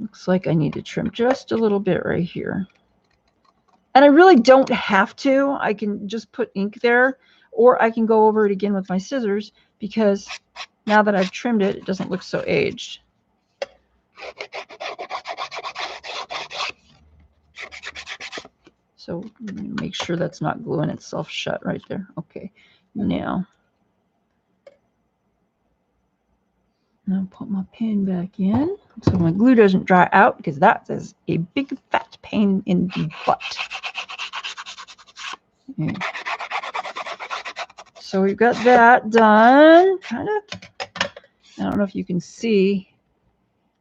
looks like I need to trim just a little bit right here. And I really don't have to. I can just put ink there, or I can go over it again with my scissors, because now that I've trimmed it, it doesn't look so aged. So make sure that's not gluing itself shut right there. Okay, now I'll put my pen back in so my glue doesn't dry out, because that is a big fat pain in the butt. Okay. So we've got that done. Kind of. I don't know if you can see.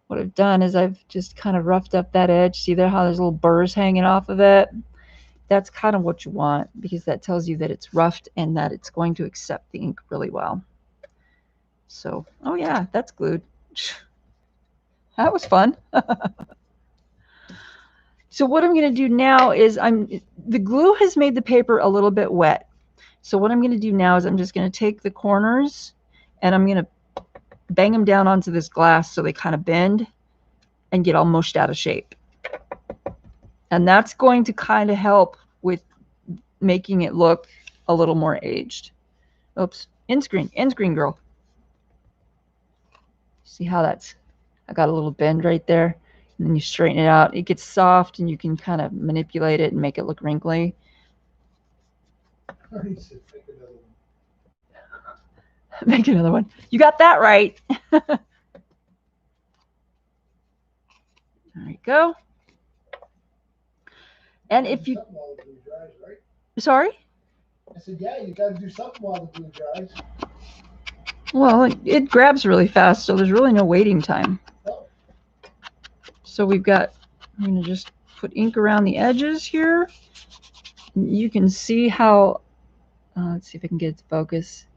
What I've done is I've just kind of roughed up that edge. See there how there's little burrs hanging off of it? That's kind of what you want, because that tells you that it's roughed and that it's going to accept the ink really well. So, oh yeah, that's glued. That was fun. So what I'm going to do now is the glue has made the paper a little bit wet. So what I'm going to do now is I'm just going to take the corners and I'm going to bang them down onto this glass so they kind of bend and get all mushed out of shape. And that's going to kind of help with making it look a little more aged. Oops, end screen girl. See how that's, I got a little bend right there, and then you straighten it out. It gets soft and you can kind of manipulate it and make it look wrinkly. Make another one. You got that right. There you go. And if you, dries, right? Sorry? I said, yeah, you got to do something while the glue dries. Well, it grabs really fast, so there's really no waiting time. Oh. So we've got, I'm going to just put ink around the edges here. You can see how, let's see if I can get it to focus.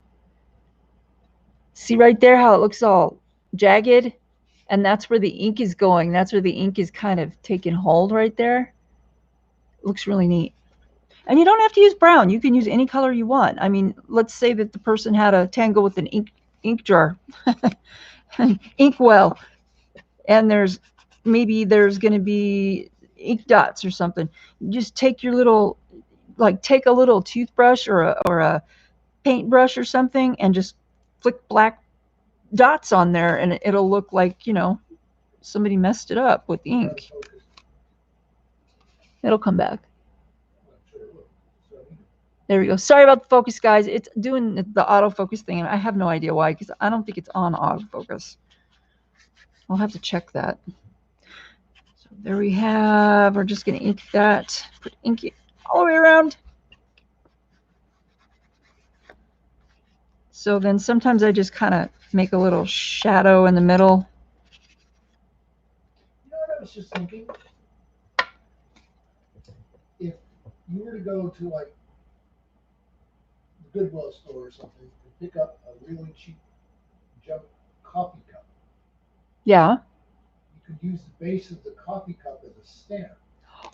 See right there how it looks all jagged? And that's where the ink is going. That's where the ink is kind of taking hold right there. It looks really neat. And you don't have to use brown. You can use any color you want. I mean, let's say that the person had a tangle with an ink jar, ink well, and maybe there's going to be ink dots or something. You just take your little, take a little toothbrush or a paintbrush or something and just flick black dots on there, and it'll look like, you know, somebody messed it up with ink. It'll come back. There we go. Sorry about the focus, guys. It's doing the autofocus thing, and I have no idea why, because I don't think it's on autofocus. I'll have to check that. So there we have, we're just going to ink that, put ink all the way around. So then sometimes I just kind of make a little shadow in the middle. You know what I was just thinking? If you were to go to like the Goodwill store or something and pick up a really cheap junk coffee cup. Yeah. You could use the base of the coffee cup as a stamp.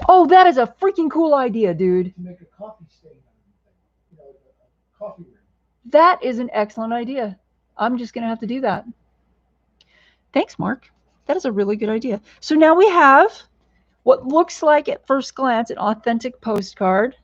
Oh, that is a freaking cool idea, dude. To make a coffee stain on anything. You know, a coffee ring. That is an excellent idea. I'm just going to have to do that. Thanks, Mark. That is a really good idea. So now we have what looks like at first glance an authentic postcard.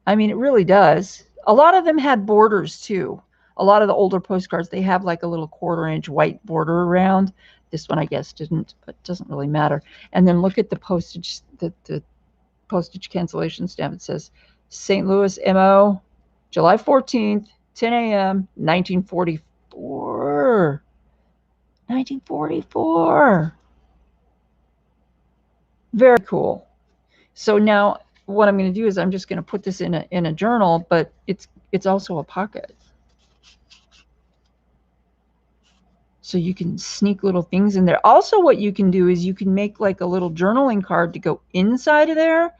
I mean, it really does. A lot of them had borders too. A lot of the older postcards, they have like a little 1/4-inch white border around. This one, I guess, didn't, but it doesn't really matter. And then look at the postage, the postage cancellation stamp. It says St. Louis, MO, July 14th, 10 a.m., 1944. 1944. Very cool. So now what I'm going to do is I'm just going to put this in a journal, but it's also a pocket. So you can sneak little things in there. Also, what you can do is you can make like a little journaling card to go inside of there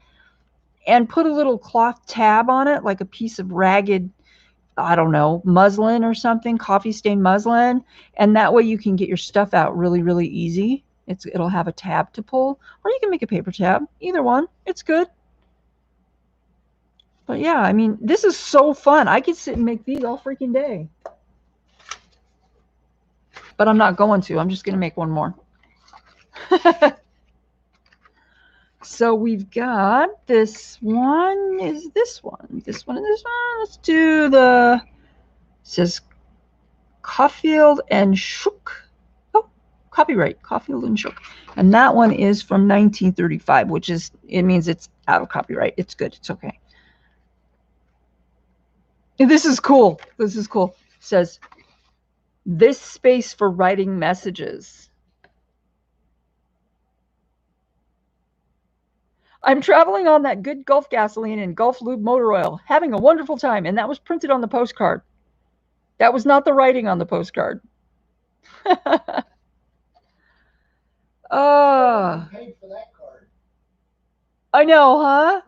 and put a little cloth tab on it, like a piece of ragged, I don't know, muslin or something, coffee stained muslin. And that way you can get your stuff out really, really easy. It'll have a tab to pull, or you can make a paper tab. Either one, it's good. But yeah, I mean, this is so fun. I could sit and make these all freaking day. But I'm not going to. I'm just going to make one more. So we've got this one. Is this one? This one and this one. Let's do the. It says Caulfield and Shook. Oh, copyright Caulfield and Shook. And that one is from 1935, which is, it means it's out of copyright. It's good. It's okay. And this is cool. This is cool. It says, this space for writing messages. I'm traveling on that good Gulf gasoline and Gulf lube motor oil, having a wonderful time. And that was printed on the postcard. That was not the writing on the postcard. Paid for that card. I know, huh?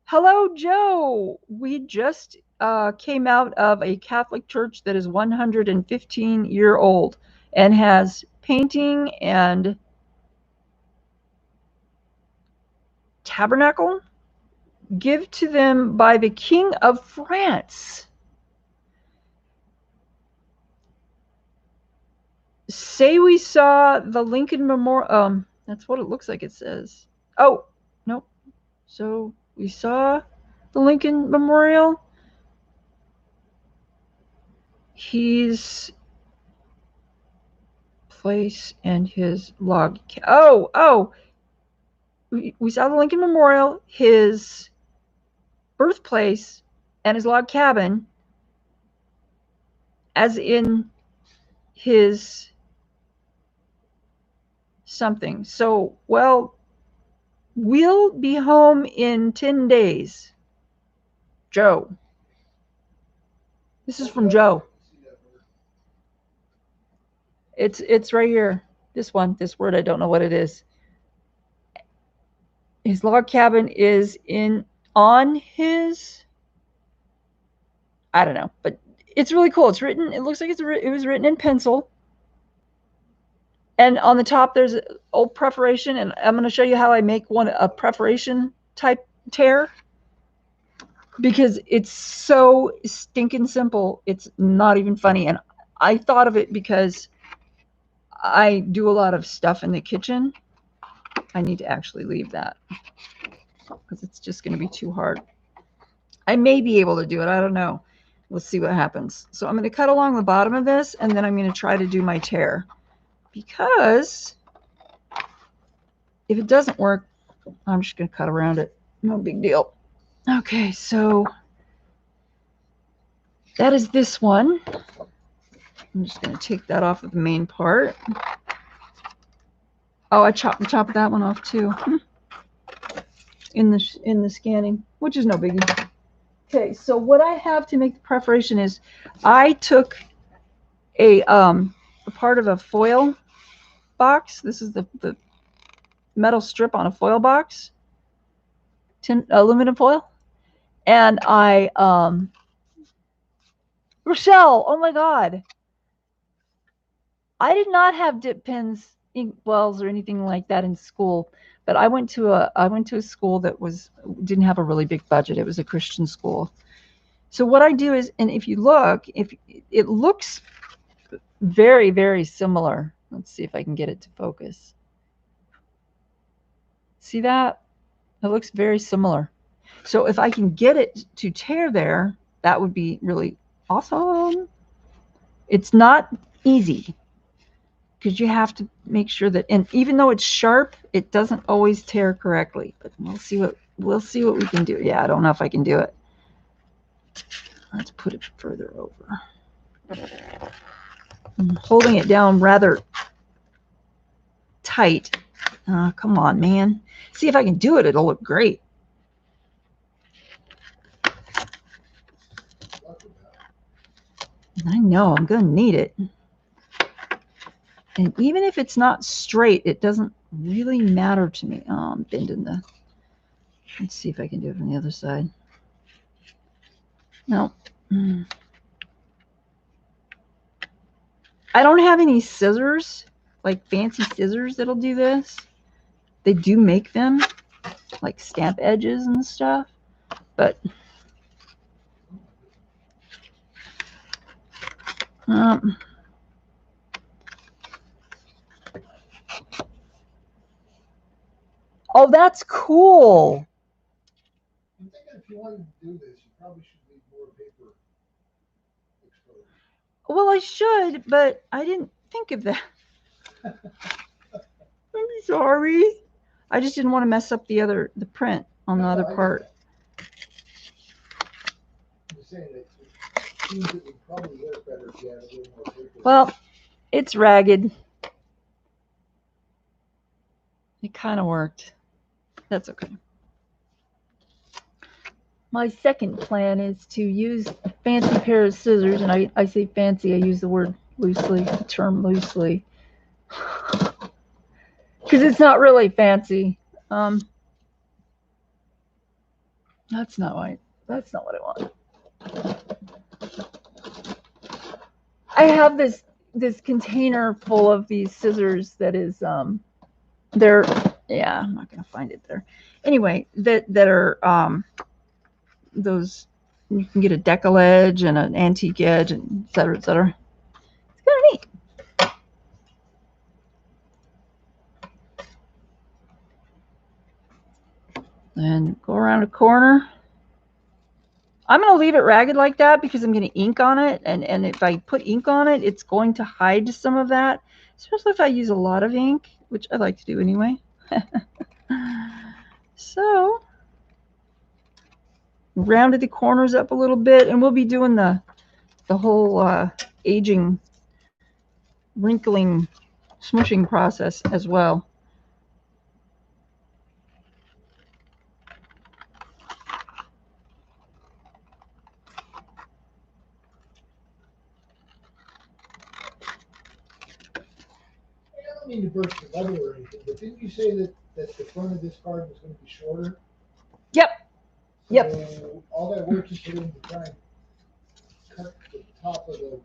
Hello, Joe. We just came out of a Catholic church that is 115-year-old and has painting and tabernacle. Give to them by the King of France. Say we saw the Lincoln Memorial. That's what it looks like it says. Oh, nope. So we saw the Lincoln Memorial. His place and his log. Oh. We saw the Lincoln Memorial, his birthplace, and his log cabin, as in his something. So, well, we'll be home in 10 days. Joe. This is from Joe. It's right here. This one, this word, I don't know what it is. His log cabin is on his, I don't know, but it's really cool. It's written, it looks like it was written in pencil. And on the top, there's an old perforation, and I'm going to show you how I make a perforation type tear, because it's so stinking simple. It's not even funny. And I thought of it because I do a lot of stuff in the kitchen. I need to actually leave that because it's just going to be too hard. I may be able to do it. I don't know. Let's see what happens. So I'm going to cut along the bottom of this, and then I'm going to try to do my tear, because if it doesn't work, I'm just going to cut around it. No big deal. Okay, so that is this one. I'm just going to take that off of the main part. Oh, I chopped that one off too in the scanning, which is no biggie. Okay, so what I have to make the perforation is I took a part of a foil box. This is the metal strip on a foil box, aluminum foil, and I Rochelle, oh my God, I did not have dip pens, ink wells, or anything like that in school. But I went to a school that didn't have a really big budget. It was a Christian school. So what I do is, and if you look, if it looks very, very similar. Let's see if I can get it to focus. See that? It looks very similar. So if I can get it to tear there, that would be really awesome. It's not easy. because you have to make sure that, and even though it's sharp, it doesn't always tear correctly. But we'll see what we can do. Yeah, I don't know if I can do it. Let's put it further over. I'm holding it down rather tight. Come on, man. See if I can do it. It'll look great. I know I'm going to need it. And even if it's not straight, it doesn't really matter to me. Oh, I'm bending the... Let's see if I can do it from the other side. No. I don't have any scissors, like fancy scissors that'll do this. They do make them, like stamp edges and stuff, but oh, that's cool. I'm thinking if you wanted to do this, you probably should leave more paper exposed. Well, I should, but I didn't think of that. I'm sorry. I just didn't want to mess up the print on the other part. I'm just saying that it seems it would probably work better if you had a little more paper. Well, it's ragged. It kind of worked. That's okay. My second plan is to use a fancy pair of scissors, and I say fancy, I use the word loosely, the term loosely, because it's not really fancy. That's not what I want. I have this container full of these scissors that is they're, yeah, I'm not gonna find it there. Anyway, that are those, you can get a decal edge and an antique edge and et cetera, et cetera. It's kind of neat. And go around a corner. I'm going to leave it ragged like that because I'm going to ink on it. And if I put ink on it, it's going to hide some of that, especially if I use a lot of ink, which I like to do anyway. So, rounded the corners up a little bit, and we'll be doing the whole aging, wrinkling, smushing process as well. I don't mean to burst the level or anything, but didn't you say that the front of this card was going to be shorter? Yep. So yep. All that work you put in to try and cut the top of the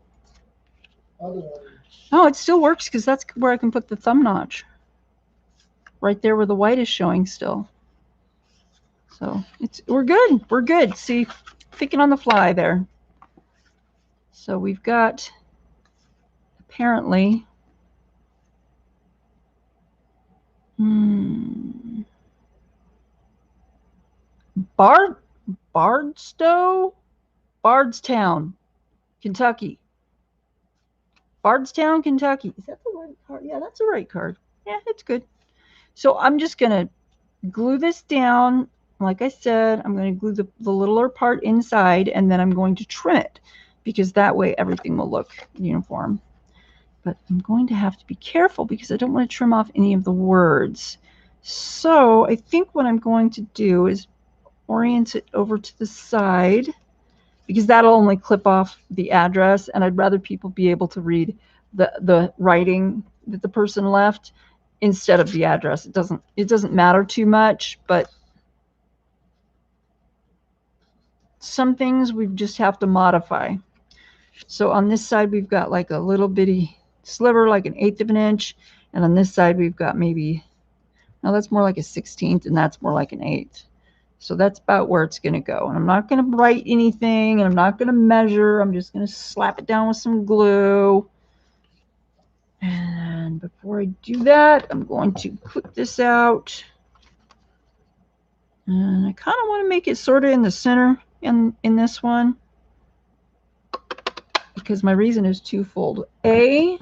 other one. Oh, it still works because that's where I can put the thumb notch. Right there where the white is showing still. So we're good. We're good. See, thinking on the fly there. So we've got apparently Bardstown, Kentucky. Bardstown, Kentucky. Is that the right card? Yeah, that's the right card. Yeah, it's good. So I'm just going to glue this down. Like I said, I'm going to glue the littler part inside, and then I'm going to trim it because that way everything will look uniform. But I'm going to have to be careful because I don't want to trim off any of the words. So I think what I'm going to do is orient it over to the side because that'll only clip off the address, and I'd rather people be able to read the writing that the person left instead of the address. It doesn't matter too much, but some things we just have to modify. So on this side we've got like a little bitty sliver, like 1/8 of an inch, and on this side we've got maybe, no, that's more like a 1/16, and that's more like an 1/8. So that's about where it's going to go. And I'm not going to write anything, and I'm not going to measure. I'm just going to slap it down with some glue. And before I do that, I'm going to clip this out. And I kind of want to make it sort of in the center in this one, because my reason is twofold. A,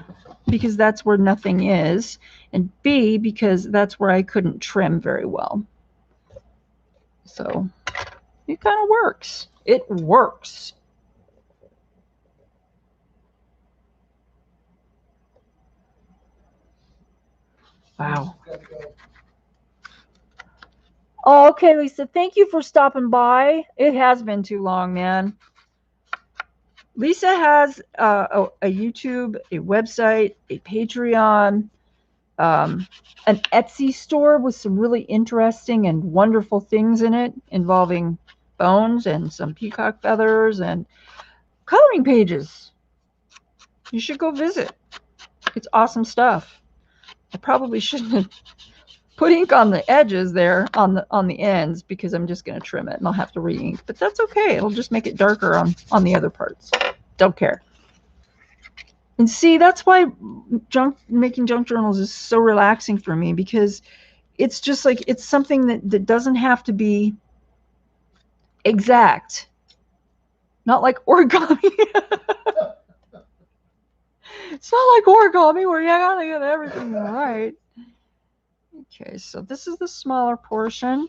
because that's where nothing is, and B, because that's where I couldn't trim very well. So it kind of works. It works. Wow. Oh, okay, Lisa. Thank you for stopping by. It has been too long, man. Lisa has a YouTube, a website, a Patreon, an Etsy store with some really interesting and wonderful things in it, involving bones and some peacock feathers and coloring pages. You should go visit. It's awesome stuff. I probably shouldn't have put ink on the edges there, on the ends, because I'm just going to trim it and I'll have to re-ink. But that's okay. It'll just make it darker on the other parts. Don't care. And see, that's why making junk journals is so relaxing for me, because it's just like, it's something that doesn't have to be exact. Not like origami. It's not like origami where you gotta get everything right. Okay, so this is the smaller portion,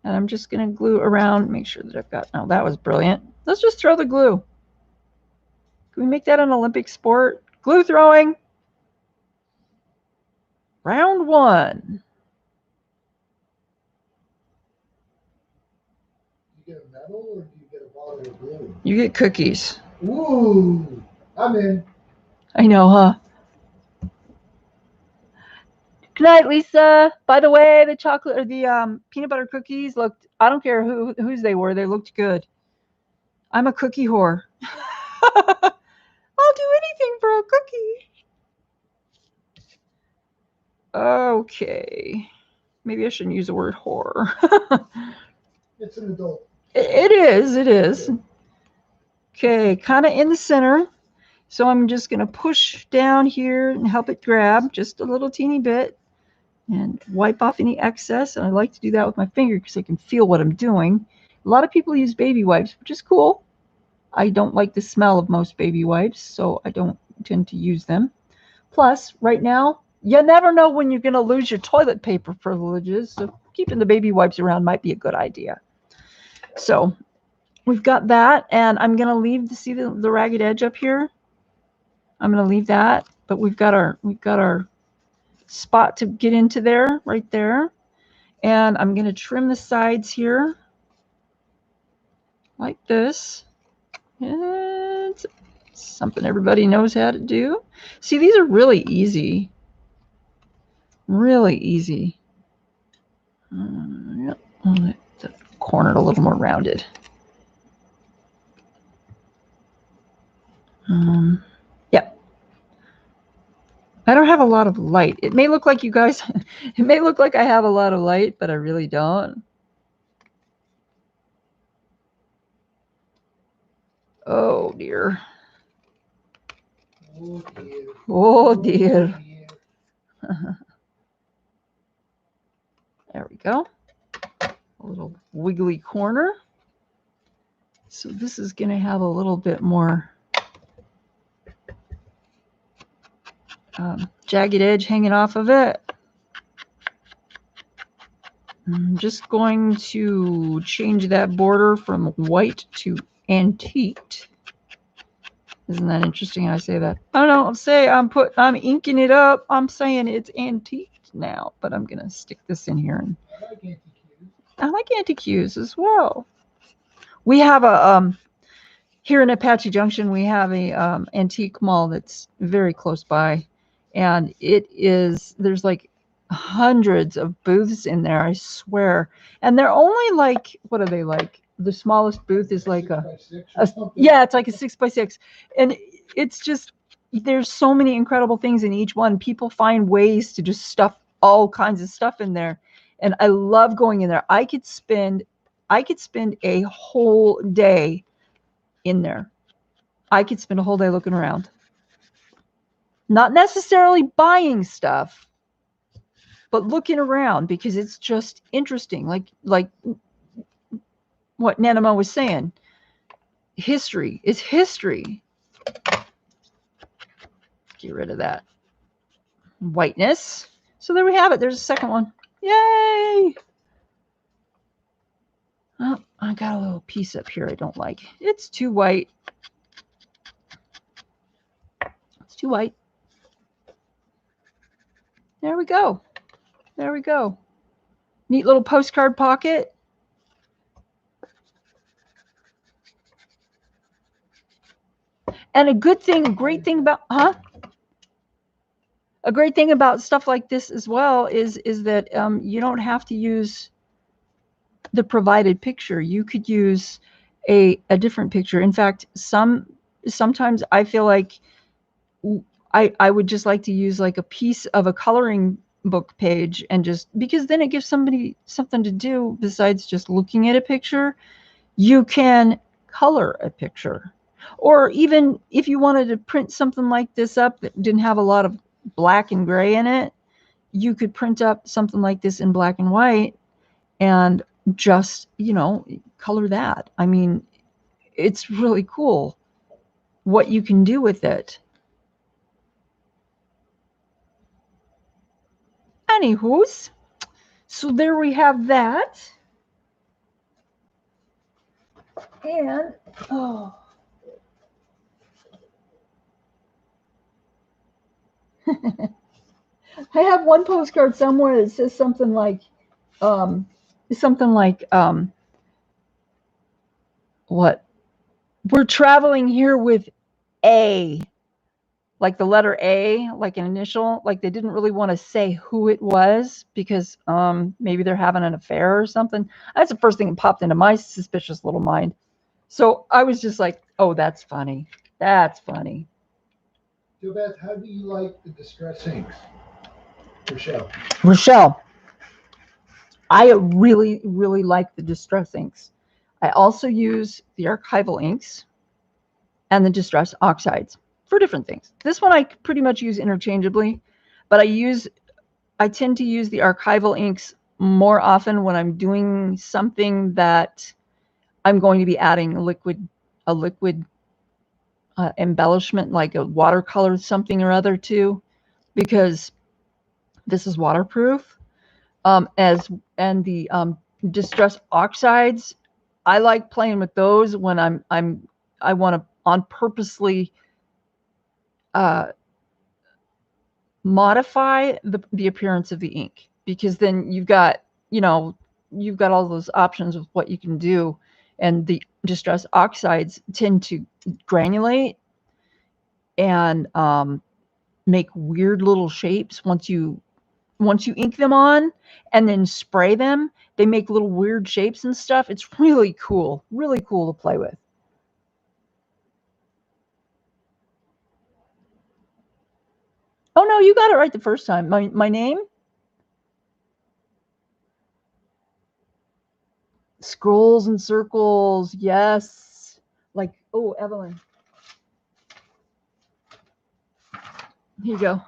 and I'm just gonna glue around, make sure that I've got, oh, that was brilliant. Let's just throw the glue. Can we make that an Olympic sport? Glue throwing. Round 1. You get a medal or do you get a bottle of glue? You get cookies. Ooh, I'm in. I know, huh? Good night, Lisa. By the way, the chocolate or the peanut butter cookies looked, I don't care whose they were, they looked good. I'm a cookie whore. I'll do anything for a cookie. Okay. Maybe I shouldn't use the word whore. It's an adult. It is. Okay, kind of in the center. So I'm just going to push down here and help it grab just a little teeny bit and wipe off any excess. And I like to do that with my finger because I can feel what I'm doing. A lot of people use baby wipes, which is cool. I don't like the smell of most baby wipes, so I don't tend to use them. Plus, right now, you never know when you're going to lose your toilet paper privileges, so keeping the baby wipes around might be a good idea. So we've got that, and I'm going to leave, see the ragged edge up here? I'm going to leave that, but we've got our spot to get into there, right there. And I'm going to trim the sides here like this. It's something everybody knows how to do. See, these are really easy. Really easy. Yep. The corner a little more rounded. Yep. I don't have a lot of light. It may look like you guys, it may look like I have a lot of light, but I really don't. Oh dear. Oh dear. Oh dear. There we go. A little wiggly corner. So this is going to have a little bit more jagged edge hanging off of it. I'm just going to change that border from white to antiqued. Isn't that interesting how I say that? I don't say I'm inking it up. I'm saying it's antiqued now, but I'm going to stick this in here. And I like antique-hues as well. We have a, here in Apache Junction, we have a antique mall that's very close by. And there's like hundreds of booths in there, I swear. And they're only like, what are they like? The smallest booth is like yeah, it's like a 6x6. And it's just, there's so many incredible things in each one. People find ways to just stuff all kinds of stuff in there. And I love going in there. I could spend a whole day in there. I could spend a whole day looking around. Not necessarily buying stuff, but looking around because it's just interesting. Like what Nanamo was saying. History is history. Get rid of that. whiteness. So there we have it. There's a second one. Yay! Oh, I got a little piece up here I don't like. It's too white. It's too white. There we go. There we go. Neat little postcard pocket. And a good thing, a great thing about, a great thing about stuff like this as well is that you don't have to use the provided picture. You could use a different picture. In fact, sometimes I feel like I would just like to use like a piece of a coloring book page, and just because then it gives somebody something to do besides just looking at a picture. You can color a picture, or even if you wanted to print something like this up that didn't have a lot of black and gray in it, you could print up something like this in black and white and just, you know, color that. I mean, it's really cool what you can do with it. Anywho's, so there we have that. And, oh. I have one postcard somewhere that says something like, what? We're traveling here with A, like the letter A, like an initial, like they didn't really want to say who it was because maybe they're having an affair or something. That's the first thing that popped into my suspicious little mind. So I was just like, oh, that's funny. That's funny. So Beth, how do you like the distress inks? Rochelle, I really, really like the distress inks. I also use the archival inks and the distress oxides for different things. This one I pretty much use interchangeably, but I tend to use the archival inks more often when I'm doing something that I'm going to be adding a liquid embellishment, like a watercolor something or other to, because this is waterproof. And the distress oxides, I like playing with those when I want to on purposely modify the appearance of the ink, because then you've got all those options of what you can do, and the distress oxides tend to granulate and make weird little shapes once you ink them on and then spray them. They make little weird shapes and stuff. It's really cool to play with. Oh no, you got it right the first time. My name? Scrolls and circles. Yes. Like, oh, Evelyn. Here you go.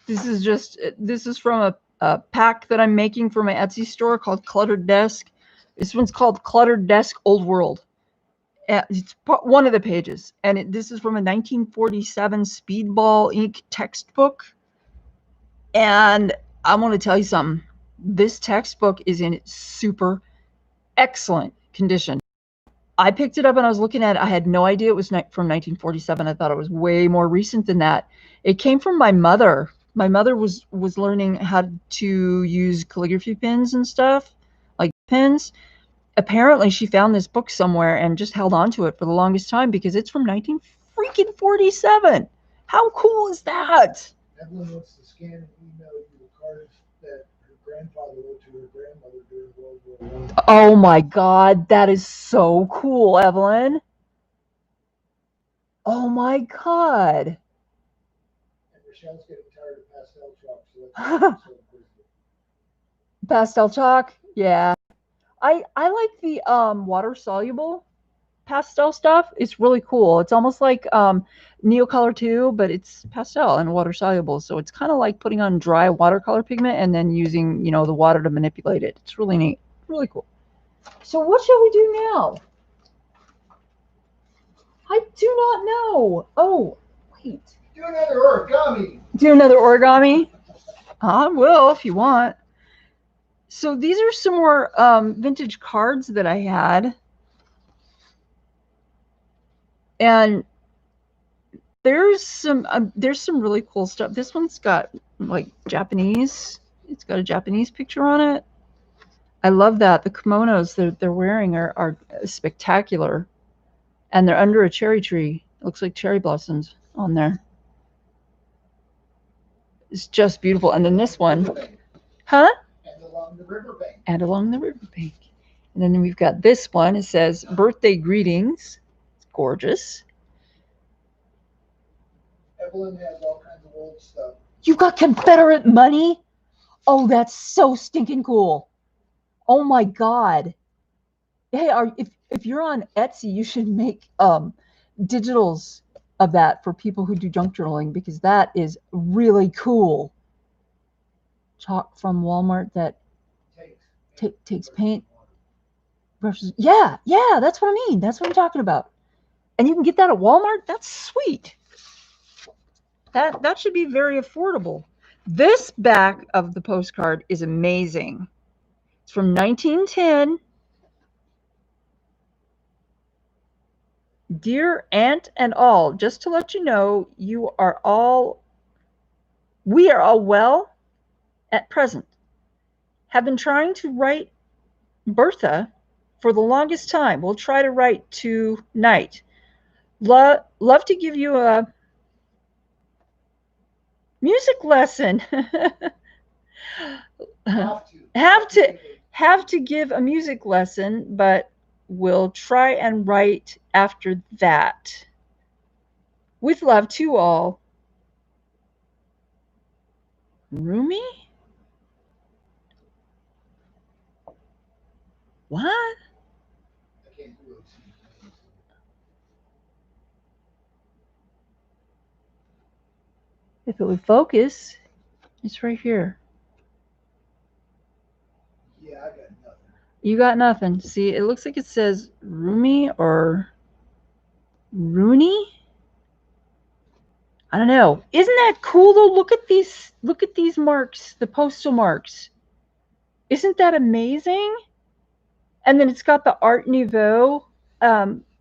This is from a pack that I'm making for my Etsy store called Cluttered Desk. This one's called Cluttered Desk Old World. It's one of the pages, and this is from a 1947 Speedball ink textbook. And I want to tell you something. This textbook is in super excellent condition. I picked it up and I was looking at it. I had no idea it was from 1947. I thought it was way more recent than that. It came from my mother. My mother was learning how to use calligraphy pens and stuff, like pens. Apparently she found this book somewhere and just held on to it for the longest time because it's from 1947. How cool is that? Evelyn wants to scan and email you the cards that her grandfather wrote to her grandmother during World War I. Oh my God, that is so cool, Evelyn. Oh my God. And Rochelle's getting tired of pastel chalk, so that's so pastel chalk, yeah. I like the water soluble pastel stuff. It's really cool. It's almost like Neocolor 2, but it's pastel and water soluble. So it's kind of like putting on dry watercolor pigment and then using, the water to manipulate it. It's really neat. Really cool. So what shall we do now? I do not know. Oh, wait. Do another origami. Do another origami? I will if you want. So these are some more vintage cards that I had. And there's some really cool stuff. This one's got like Japanese. It's got a Japanese picture on it. I love that. The kimonos they're wearing are spectacular. And they're under a cherry tree. It looks like cherry blossoms on there. It's just beautiful. And then this one, huh? And along the riverbank. And along the riverbank. And then we've got this one. It says birthday greetings. It's gorgeous. Evelyn has all kinds of old stuff. You got Confederate money? Oh, that's so stinking cool. Oh my God. Hey, if you're on Etsy, you should make digitals of that for people who do junk journaling, because that is really cool. Chalk from Walmart that takes paint brushes. Yeah, that's what I mean. That's what I'm talking about. And you can get that at Walmart. That's sweet. That should be very affordable. This back of the postcard is amazing. It's from 1910. Dear Aunt and all, just to let you know, we are all well at present. Have been trying to write Bertha for the longest time. We'll try to write tonight. Love to give you a music lesson. have to give a music lesson, but we'll try and write after that. With love to all. Rumi? What? If it would focus, it's right here. Yeah, I got nothing. You got nothing. See, it looks like it says Rumi or Rooney. I don't know. Isn't that cool though? Look at these marks, the postal marks. Isn't that amazing? And then it's got the Art Nouveau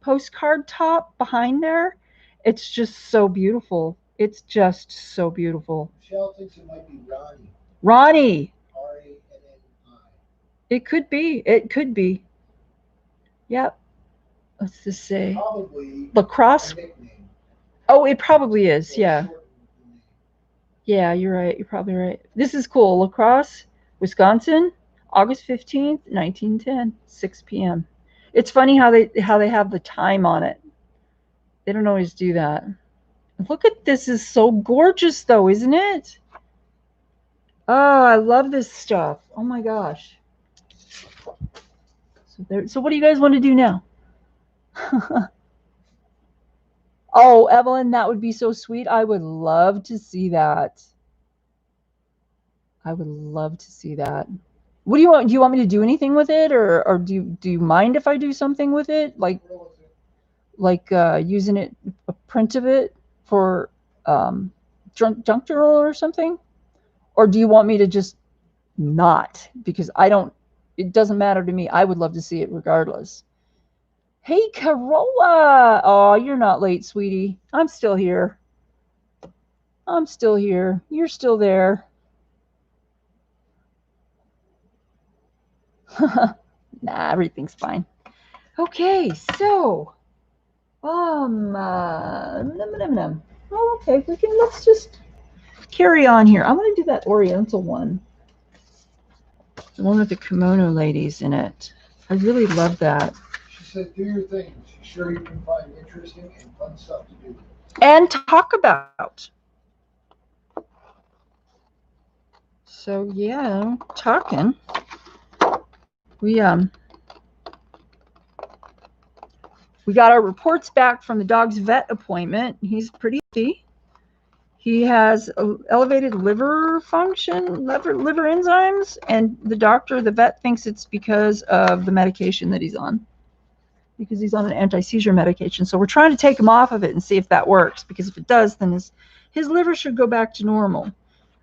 postcard top behind there. It's just so beautiful. It's just so beautiful. Michelle thinks it might be Ronnie. Ronnie. R-A-N-N-I. It could be. It could be. Yep. What's this say? Probably Lacrosse. Oh, it probably is. Yeah. Yeah, you're right. You're probably right. This is cool. Lacrosse, Wisconsin, August 15th, 1910, 6 p.m. It's funny how they have the time on it. They don't always do that. Look at this. Is so gorgeous though, isn't it? Oh, I love this stuff. Oh my gosh. So what do you guys want to do now? Oh, Evelyn, that would be so sweet. I would love to see that. I would love to see that. What do you want? Do you want me to do anything with it, or do you mind if I do something with it, like using it, a print of it for junk journal or something? Or do you want me to just not? Because it doesn't matter to me. I would love to see it regardless. Hey, Carola. Oh, you're not late, sweetie. I'm still here. I'm still here. You're still there. Nah, everything's fine. Okay, so okay, let's just carry on here. I'm going to do that Oriental one. The one with the kimono ladies in it. I really love that. She said, do your thing. She's sure you can find interesting and fun stuff to do. And talk about. So yeah, talking. We got our reports back from the dog's vet appointment. He's pretty healthy. He has elevated liver function, liver enzymes, and the vet thinks it's because of the medication that he's on, because he's on an anti-seizure medication. So we're trying to take him off of it and see if that works, because if it does, then his liver should go back to normal.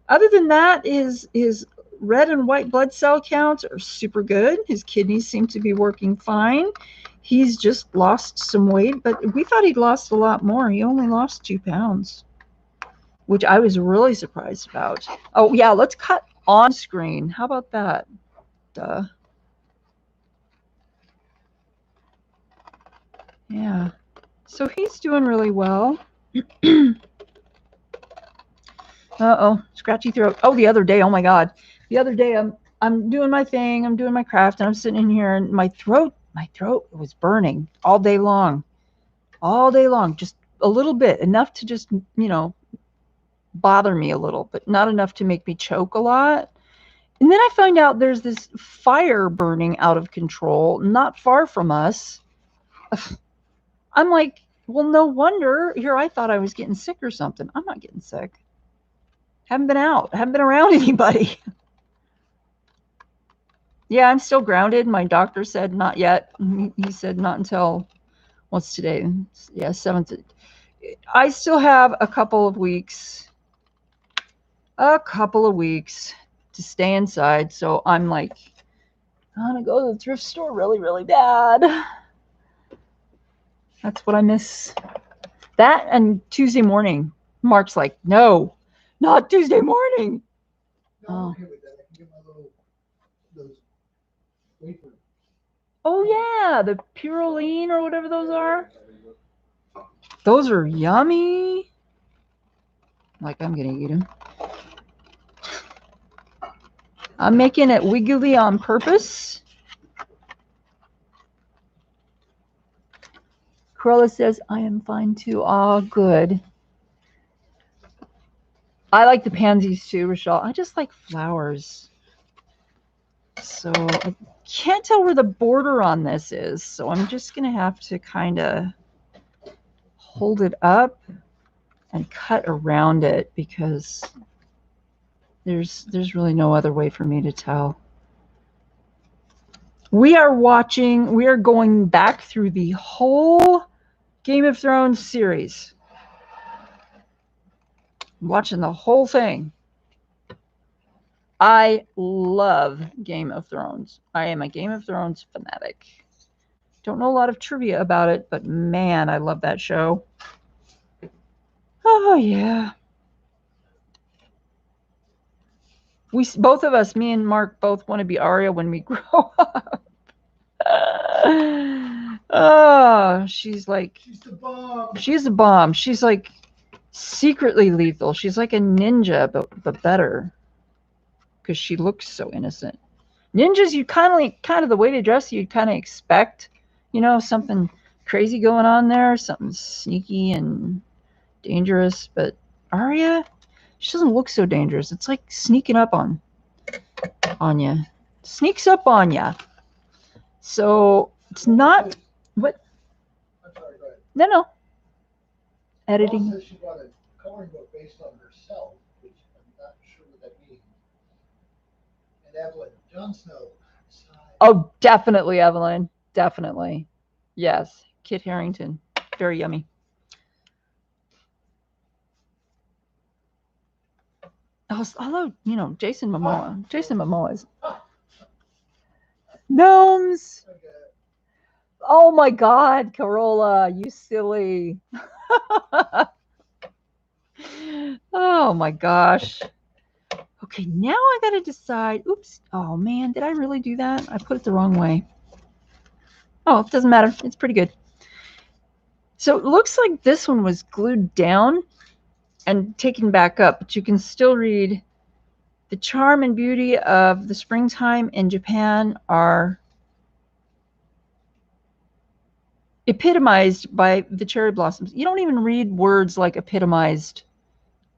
Other than that, his red and white blood cell counts are super good. His kidneys seem to be working fine. He's just lost some weight, but we thought he'd lost a lot more. He only lost 2 pounds, which I was really surprised about. Oh, yeah, let's cut on screen. How about that? Duh. Yeah. So he's doing really well. Uh-oh, scratchy throat. Oh, the other day, oh my God. The other day, I'm doing my thing, I'm doing my craft, and I'm sitting in here, and my throat was burning all day long. All day long, just a little bit, enough to just, you know, bother me a little, but not enough to make me choke a lot. And then I find out there's this fire burning out of control, not far from us. I'm like, well, no wonder. Here, I thought I was getting sick or something. I'm not getting sick. Haven't been out. Haven't been around anybody. Yeah, I'm still grounded. My doctor said not yet. He said not until, what's today? Yeah, 7th. I still have a couple of weeks to stay inside. So I'm like, I want to go to the thrift store really, really bad. That's what I miss. That and Tuesday morning. Mark's like, no, not Tuesday morning. No, I'm okay with that. I can get my those wafers. Oh yeah, the Puroline or whatever those are. Those are yummy. Like I'm gonna eat them. I'm making it wiggly on purpose. Corolla says, I am fine too. Oh, good. I like the pansies too, Rochelle. I just like flowers. So I can't tell where the border on this is. So I'm just going to have to kind of hold it up and cut around it because there's really no other way for me to tell. We are going back through the whole Game of Thrones series. I'm watching the whole thing. I love Game of Thrones. I am a Game of Thrones fanatic. Don't know a lot of trivia about it, but man, I love that show. Oh, yeah. Both of us, me and Mark, both want to be Arya when we grow up. Oh, she's like... She's the bomb. She's a bomb. She's like secretly lethal. She's like a ninja, but better. Because she looks so innocent. Ninjas, you kind of the way they dress, you'd kind of expect, you know, something crazy going on there, something sneaky and dangerous. But Arya, she doesn't look so dangerous. It's like sneaking up on you. Sneaks up on you. So it's not what. I'm sorry, go ahead. No. Editing. Says she got a coloring book based on herself, which I'm not sure what that means. And Evelyn, Jon Snow. Oh, definitely, Evelyn. Definitely. Yes. Kit Harington. Very yummy. Although, you know, Jason Momoa. Jason Momoa is. Gnomes. Oh my God, Corolla, you silly. Oh my gosh. Okay, now I gotta decide. Oops. Oh man, did I really do that? I put it the wrong way. Oh, it doesn't matter. It's pretty good. So it looks like this one was glued down and taken back up, but you can still read the charm and beauty of the springtime in Japan are epitomized by the cherry blossoms. You don't even read words like epitomized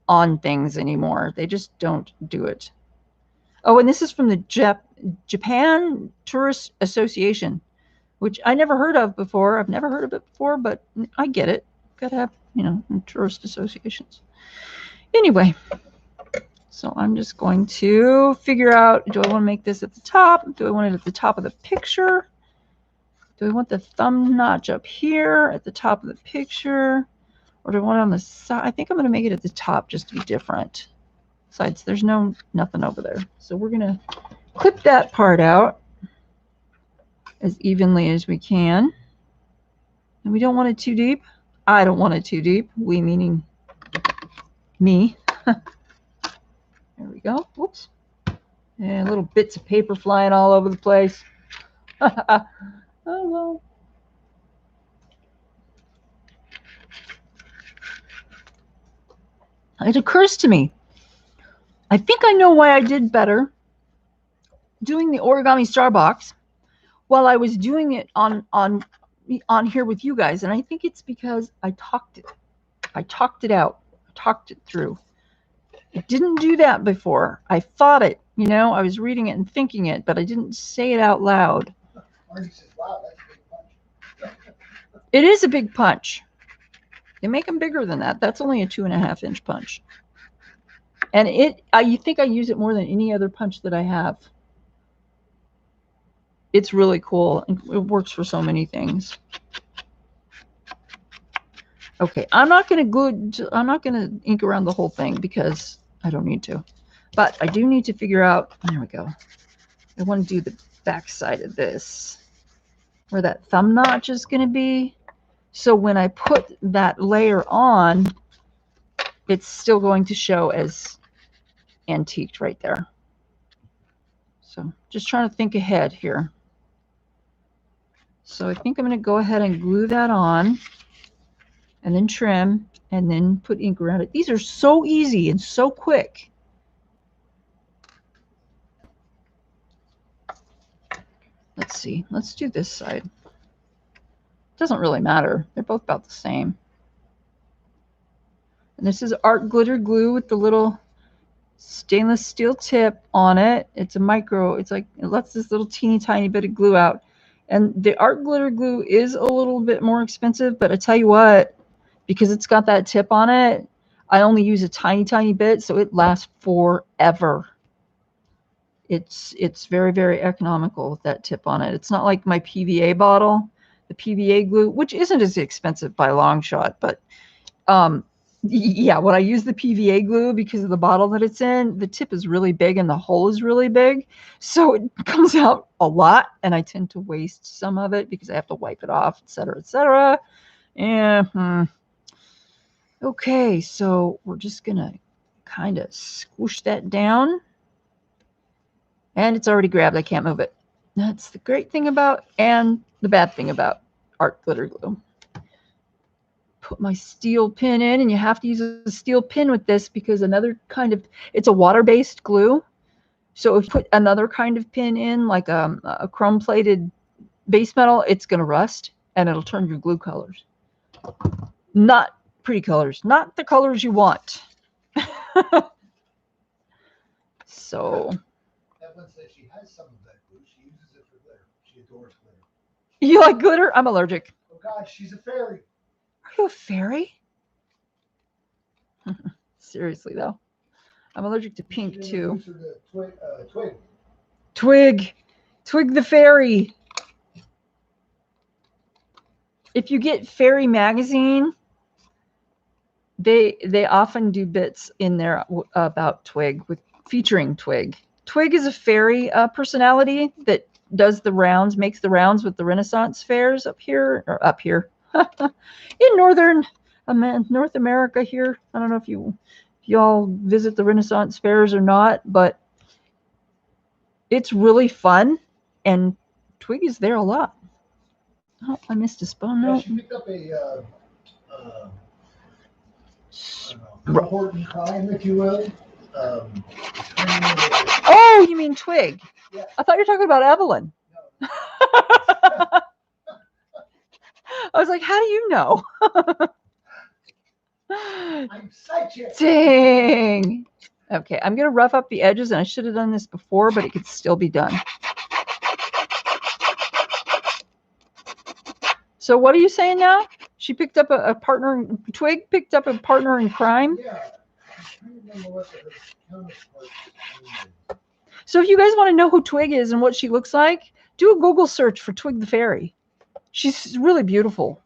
on things anymore. They just don't do it. Oh, and this is from the Japan Tourist Association, which I never heard of before. I've never heard of it before, but I get it. Gotta have, you know, tourist associations. Anyway, so I'm just going to figure out, do I want to make this at the top? Do I want it at the top of the picture? Do I want the thumb notch up here at the top of the picture? Or do I want it on the side? I think I'm going to make it at the top just to be different. Besides, there's nothing over there. So we're going to clip that part out as evenly as we can. And we don't want it too deep. I don't want it too deep. We meaning me. There we go. Whoops. And little bits of paper flying all over the place. Oh, well. It occurs to me, I think I know why I did better doing the origami star box while I was doing it on here with you guys. And I think it's because I talked it out. I talked it through. I didn't do that before. I thought it, you know, I was reading it and thinking it, but I didn't say it out loud. Marty says, wow, that's a big punch. It is a big punch. They make them bigger than that. That's only a 2.5-inch punch. And you think I use it more than any other punch that I have. It's really cool. It works for so many things. Okay, I'm not going to ink around the whole thing because I don't need to. But I do need to figure out, there we go. I want to do the back side of this, where that thumb notch is going to be. So when I put that layer on, it's still going to show as antiqued right there. So just trying to think ahead here. So I think I'm going to go ahead and glue that on and then trim and then put ink around it. These are so easy and so quick. Let's see. Let's do this side. Doesn't really matter. They're both about the same. And this is art glitter glue with the little stainless steel tip on it. It's a micro. It's like it lets this little teeny tiny bit of glue out. And the art glitter glue is a little bit more expensive, but I tell you what, because it's got that tip on it, I only use a tiny bit, so it lasts forever. It's very, very economical with that tip on it. It's not like my PVA bottle, the PVA glue, which isn't as expensive by a long shot, but yeah, when I use the PVA glue, because of the bottle that it's in, the tip is really big and the hole is really big. So it comes out a lot, and I tend to waste some of it because I have to wipe it off, etc., etc. Yeah. Okay, so we're just going to kind of squish that down. And it's already grabbed. I can't move it. That's the great thing about, and the bad thing about, art glitter glue. Put my steel pin in, and you have to use a steel pin with this because another kind of, it's a water-based glue. So if you put another kind of pin in, like a chrome-plated base metal, it's going to rust, and it'll turn your glue colors. Not pretty colors. Not the colors you want. So. Evelyn says she has some of that glue. She uses it for glitter. She adores glitter. You like glitter? I'm allergic. Oh, God, she's a fairy. Are you a fairy? Seriously, though. I'm allergic to pink, too. Twig. Twig the fairy. If you get Fairy magazine, they often do bits in there about Twig, featuring Twig. Twig is a fairy personality that does the rounds, makes the rounds with the Renaissance fairs up here, in North America here. I don't know if y'all visit the Renaissance fairs or not, but it's really fun, and Twig is there a lot. Oh, I missed a spawn note. Yeah, she picked up a cohort in crime, if you will. Oh, you mean Twig? Yeah. I thought you were talking about Evelyn. No. I was like, how do you know? I'm psychic. Dang. Okay, I'm going to rough up the edges, and I should have done this before, but it could still be done. So what are you saying now? She picked up a partner, Twig picked up a partner in crime? Yeah. I'm trying to remember what the counterpart is. So if you guys want to know who Twig is and what she looks like, do a Google search for Twig the Fairy. She's really beautiful.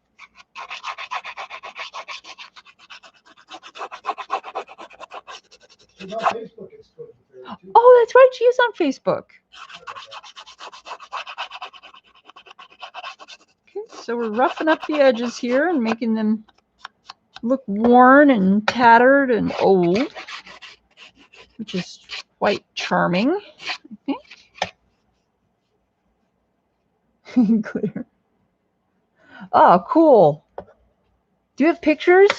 She's on Facebook. It's Code Fairy too. Oh, that's right. She is on Facebook. Okay, so we're roughing up the edges here and making them look worn and tattered and old, which is quite charming, I think. Glitter. Oh, cool. Do you have pictures?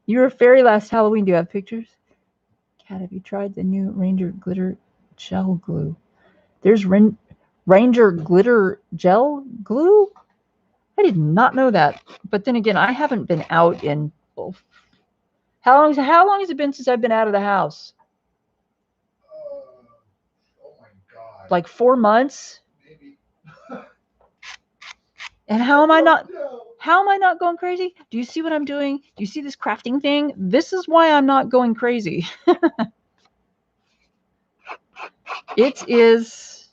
You were a fairy last Halloween. Do you have pictures? Kat, have you tried the new Ranger Glitter Gel Glue? There's Ranger Glitter Gel Glue? I did not know that. But then again, I haven't been out in... Oh, how long has it been since I've been out of the house? Oh my God. Like 4 months? Maybe. And how am I not going crazy? Do you see what I'm doing? Do you see this crafting thing? This is why I'm not going crazy. It is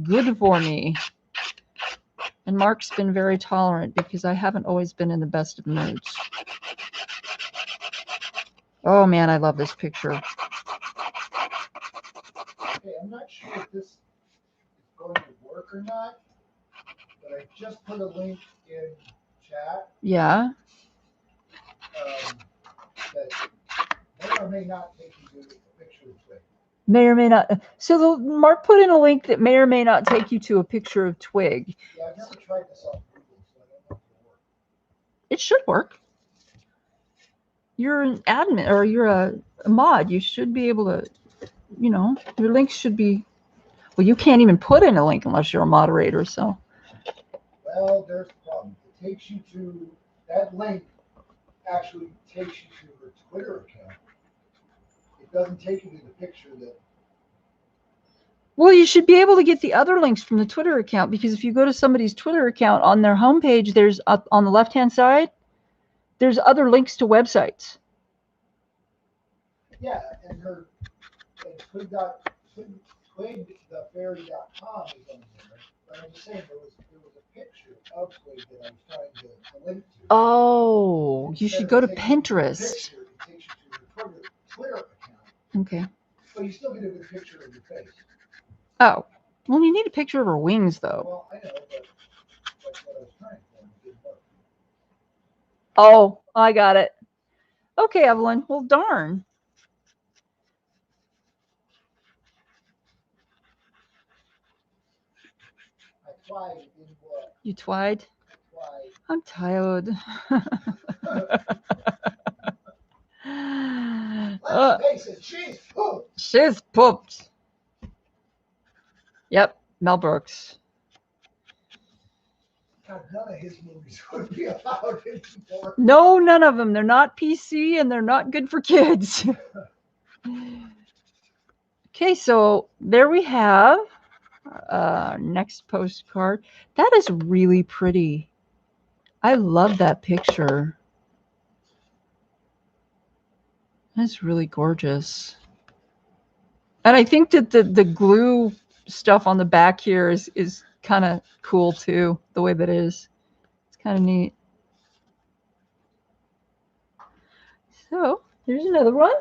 good for me. And Mark's been very tolerant because I haven't always been in the best of moods. Oh man, I love this picture. Okay, I'm not sure if this is going to work or not, but I just put a link in chat. Yeah. That may or may not take you to a picture of Twig. May or may not. So Mark put in a link that may or may not take you to a picture of Twig. Yeah, I've never tried this on Google, so I don't know if it'll work. It should work. You're an admin or you're a mod. You should be able to, you know, your links should be. Well, you can't even put in a link unless you're a moderator. So. Well, there's the problem. It takes you to that link. Actually, takes you to her Twitter account. It doesn't take you to the picture that. Well, you should be able to get the other links from the Twitter account, because if you go to somebody's Twitter account on their homepage, there's up on the left-hand side, there's other links to websites. Yeah, and her twigthefairy.com is on there. But I'm just saying there was a picture of Twig that I was trying to link to. Oh, you should go to Pinterest. It takes you to her Twitter account. Okay. But you still get a good picture of your face. Oh, well, you need a picture of her wings, though. Well, I know, but that's what I was trying for. It didn't work. Oh, I got it. Okay, Evelyn. Well, darn. I tried. It didn't work. You twied? Tried. I'm tired. Let's face it, she's pooped. She's pooped. Yep, Mel Brooks. God, none of his movies would be allowed anymore. No, none of them. They're not PC and they're not good for kids. Okay, so there we have next postcard. That is really pretty. I love that picture. That's really gorgeous. And I think that the glue stuff on the back here is kind of cool too, the way that it is. It's kind of neat. So there's another one.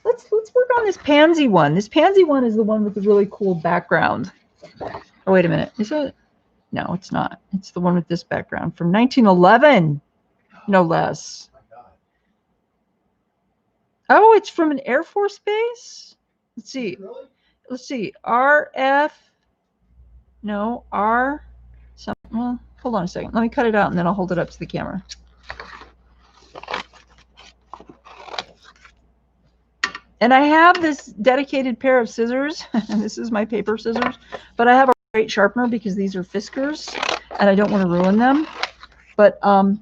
Let's work on this pansy one. This pansy one is the one with the really cool background. Oh, wait a minute. Is it? No, it's not. It's the one with this background from 1911, no less. Oh, it's from an Air Force base? Let's see. Really? Let's see. RF. No, R. Well, hold on a second. Let me cut it out and then I'll hold it up to the camera. And I have this dedicated pair of scissors. And this is my paper scissors. But I have a great sharpener because these are Fiskars. And I don't want to ruin them. But, yeah,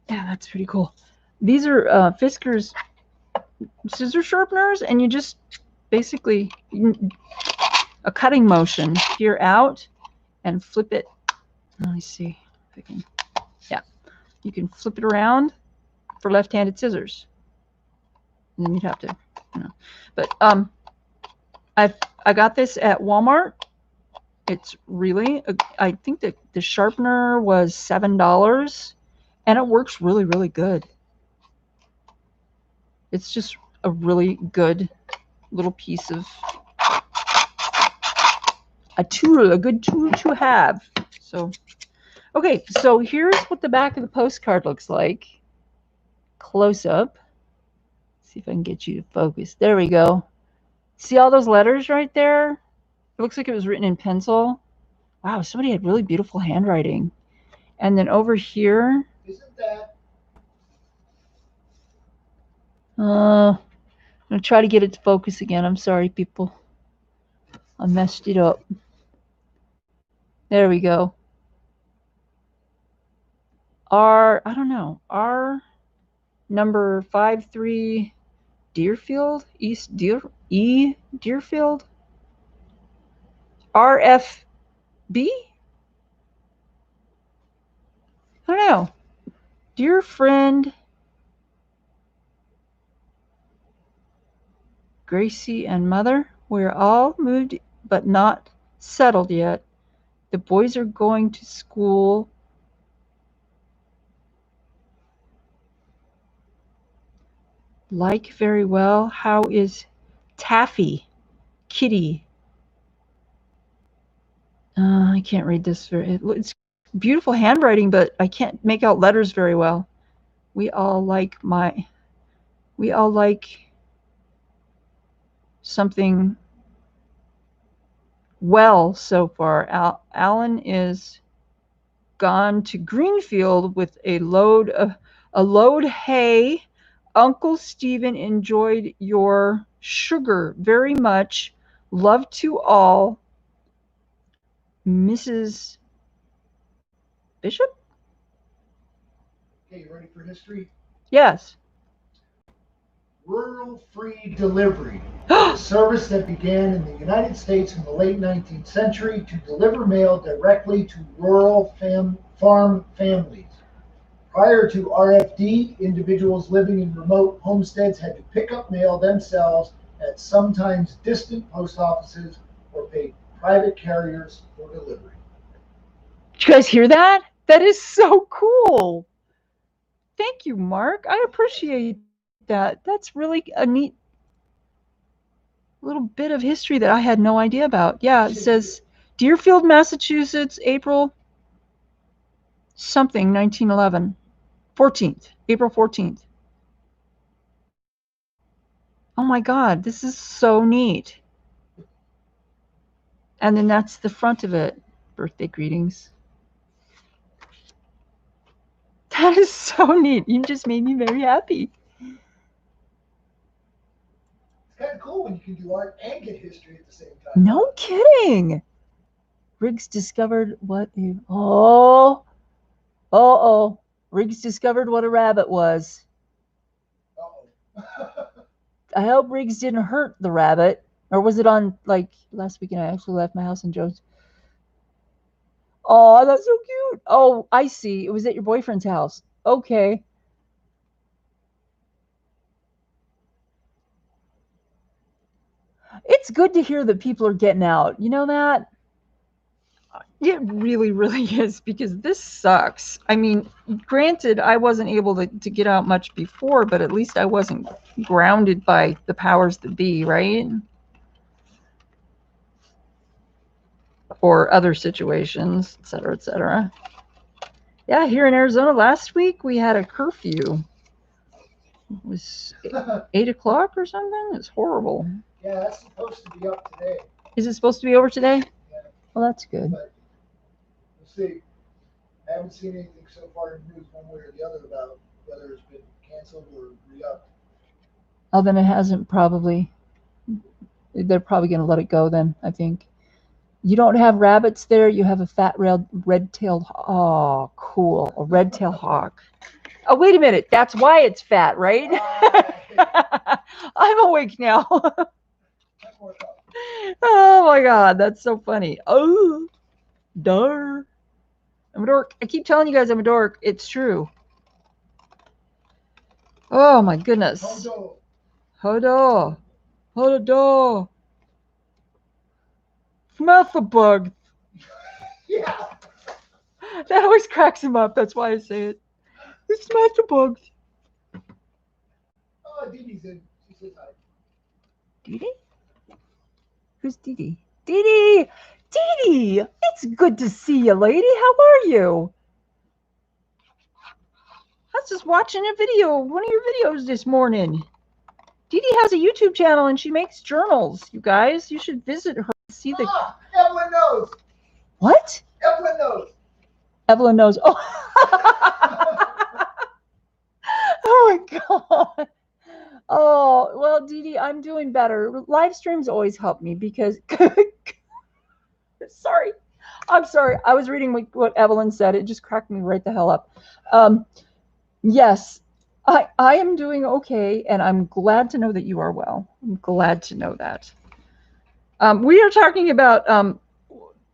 that's pretty cool. These are Fiskars scissor sharpeners. And you just basically a cutting motion here out and flip it. Let me see if I can. Yeah, you can flip it around for left-handed scissors. And then you'd have to, you know. But I got this at Walmart. It's really, I think that the sharpener was $7, and it works really, really good. It's just a really good little piece of a good tool to have. So, okay, so here's what the back of the postcard looks like. Close up. See if I can get you to focus. There we go. See all those letters right there? It looks like it was written in pencil. Wow, somebody had really beautiful handwriting. And then over here. Isn't that? I'm going to try to get it to focus again. I'm sorry, people. I messed it up. There we go. I don't know, R number 53 Deerfield, East Deerfield, RFB? I don't know. Dear friend Gracie and mother, we're all moved but not settled yet. The boys are going to school. Like very well. How is Taffy? Kitty? I can't read this it's beautiful handwriting, but I can't make out letters very well. We all like something well so far. Alan is gone to Greenfield with a load hay. Uncle Stephen enjoyed your sugar very much. Love to all. Mrs. Bishop? Okay, you ready for history? Yes. Rural free delivery, a service that began in the United States in the late 19th century to deliver mail directly to rural farm families. Prior to RFD, individuals living in remote homesteads had to pick up mail themselves at sometimes distant post offices or pay private carriers for delivery. Did you guys hear that? That is so cool. Thank you, Mark. I appreciate that. That's really a neat little bit of history that I had no idea about. Yeah, it says Deerfield, Massachusetts, April something, 1911. 14th, April 14th. Oh my God, this is so neat. And then that's the front of it. Birthday greetings. That is so neat. You just made me very happy. It's kind of cool when you can do art and get history at the same time. No kidding. Riggs discovered what Riggs discovered what a rabbit was. Uh-oh. I hope Riggs didn't hurt the rabbit. Or was it on, like, last weekend I actually left my house in Jones. Oh, that's so cute. Oh, I see. It was at your boyfriend's house. Okay. It's good to hear that people are getting out. You know that? It really, really is, because this sucks. I mean, granted, I wasn't able to get out much before, but at least I wasn't grounded by the powers that be, right? Or other situations, et cetera, et cetera. Yeah, here in Arizona last week, we had a curfew. It was 8 o'clock or something. It's horrible. Yeah, that's supposed to be up today. Is it supposed to be over today? Yeah. Well, that's good. But we'll see. I haven't seen anything so far in the news one way or the other about whether it's been canceled or re-upped. Oh, then it hasn't probably. They're probably going to let it go then, I think. You don't have rabbits there. You have a fat red-tailed. Oh, cool. A red-tailed hawk. Oh, wait a minute. That's why it's fat, right? I'm awake now. Oh my God, that's so funny. Oh, darn. I'm a dork. I keep telling you guys I'm a dork. It's true. Oh my goodness. Hodo. Hodo. Smash-a-bug. Yeah. That always cracks him up. That's why I say it. It's Smash-a-bug. Oh, Dee Dee's in. She says hi. Dee Dee? Who's Dee Dee? Dee Dee! Dee Dee! It's good to see you, lady. How are you? I was just watching a video, one of your videos this morning. Dee Dee has a YouTube channel and she makes journals. You guys, you should visit her and see the. Evelyn knows. What? Evelyn knows. Evelyn knows. Oh. Oh my God. Oh, well, Dee Dee, I'm doing better. Live streams always help me because. Sorry. I'm sorry. I was reading what Evelyn said. It just cracked me right the hell up. Yes, I am doing okay, and I'm glad to know that you are well. I'm glad to know that. We are talking about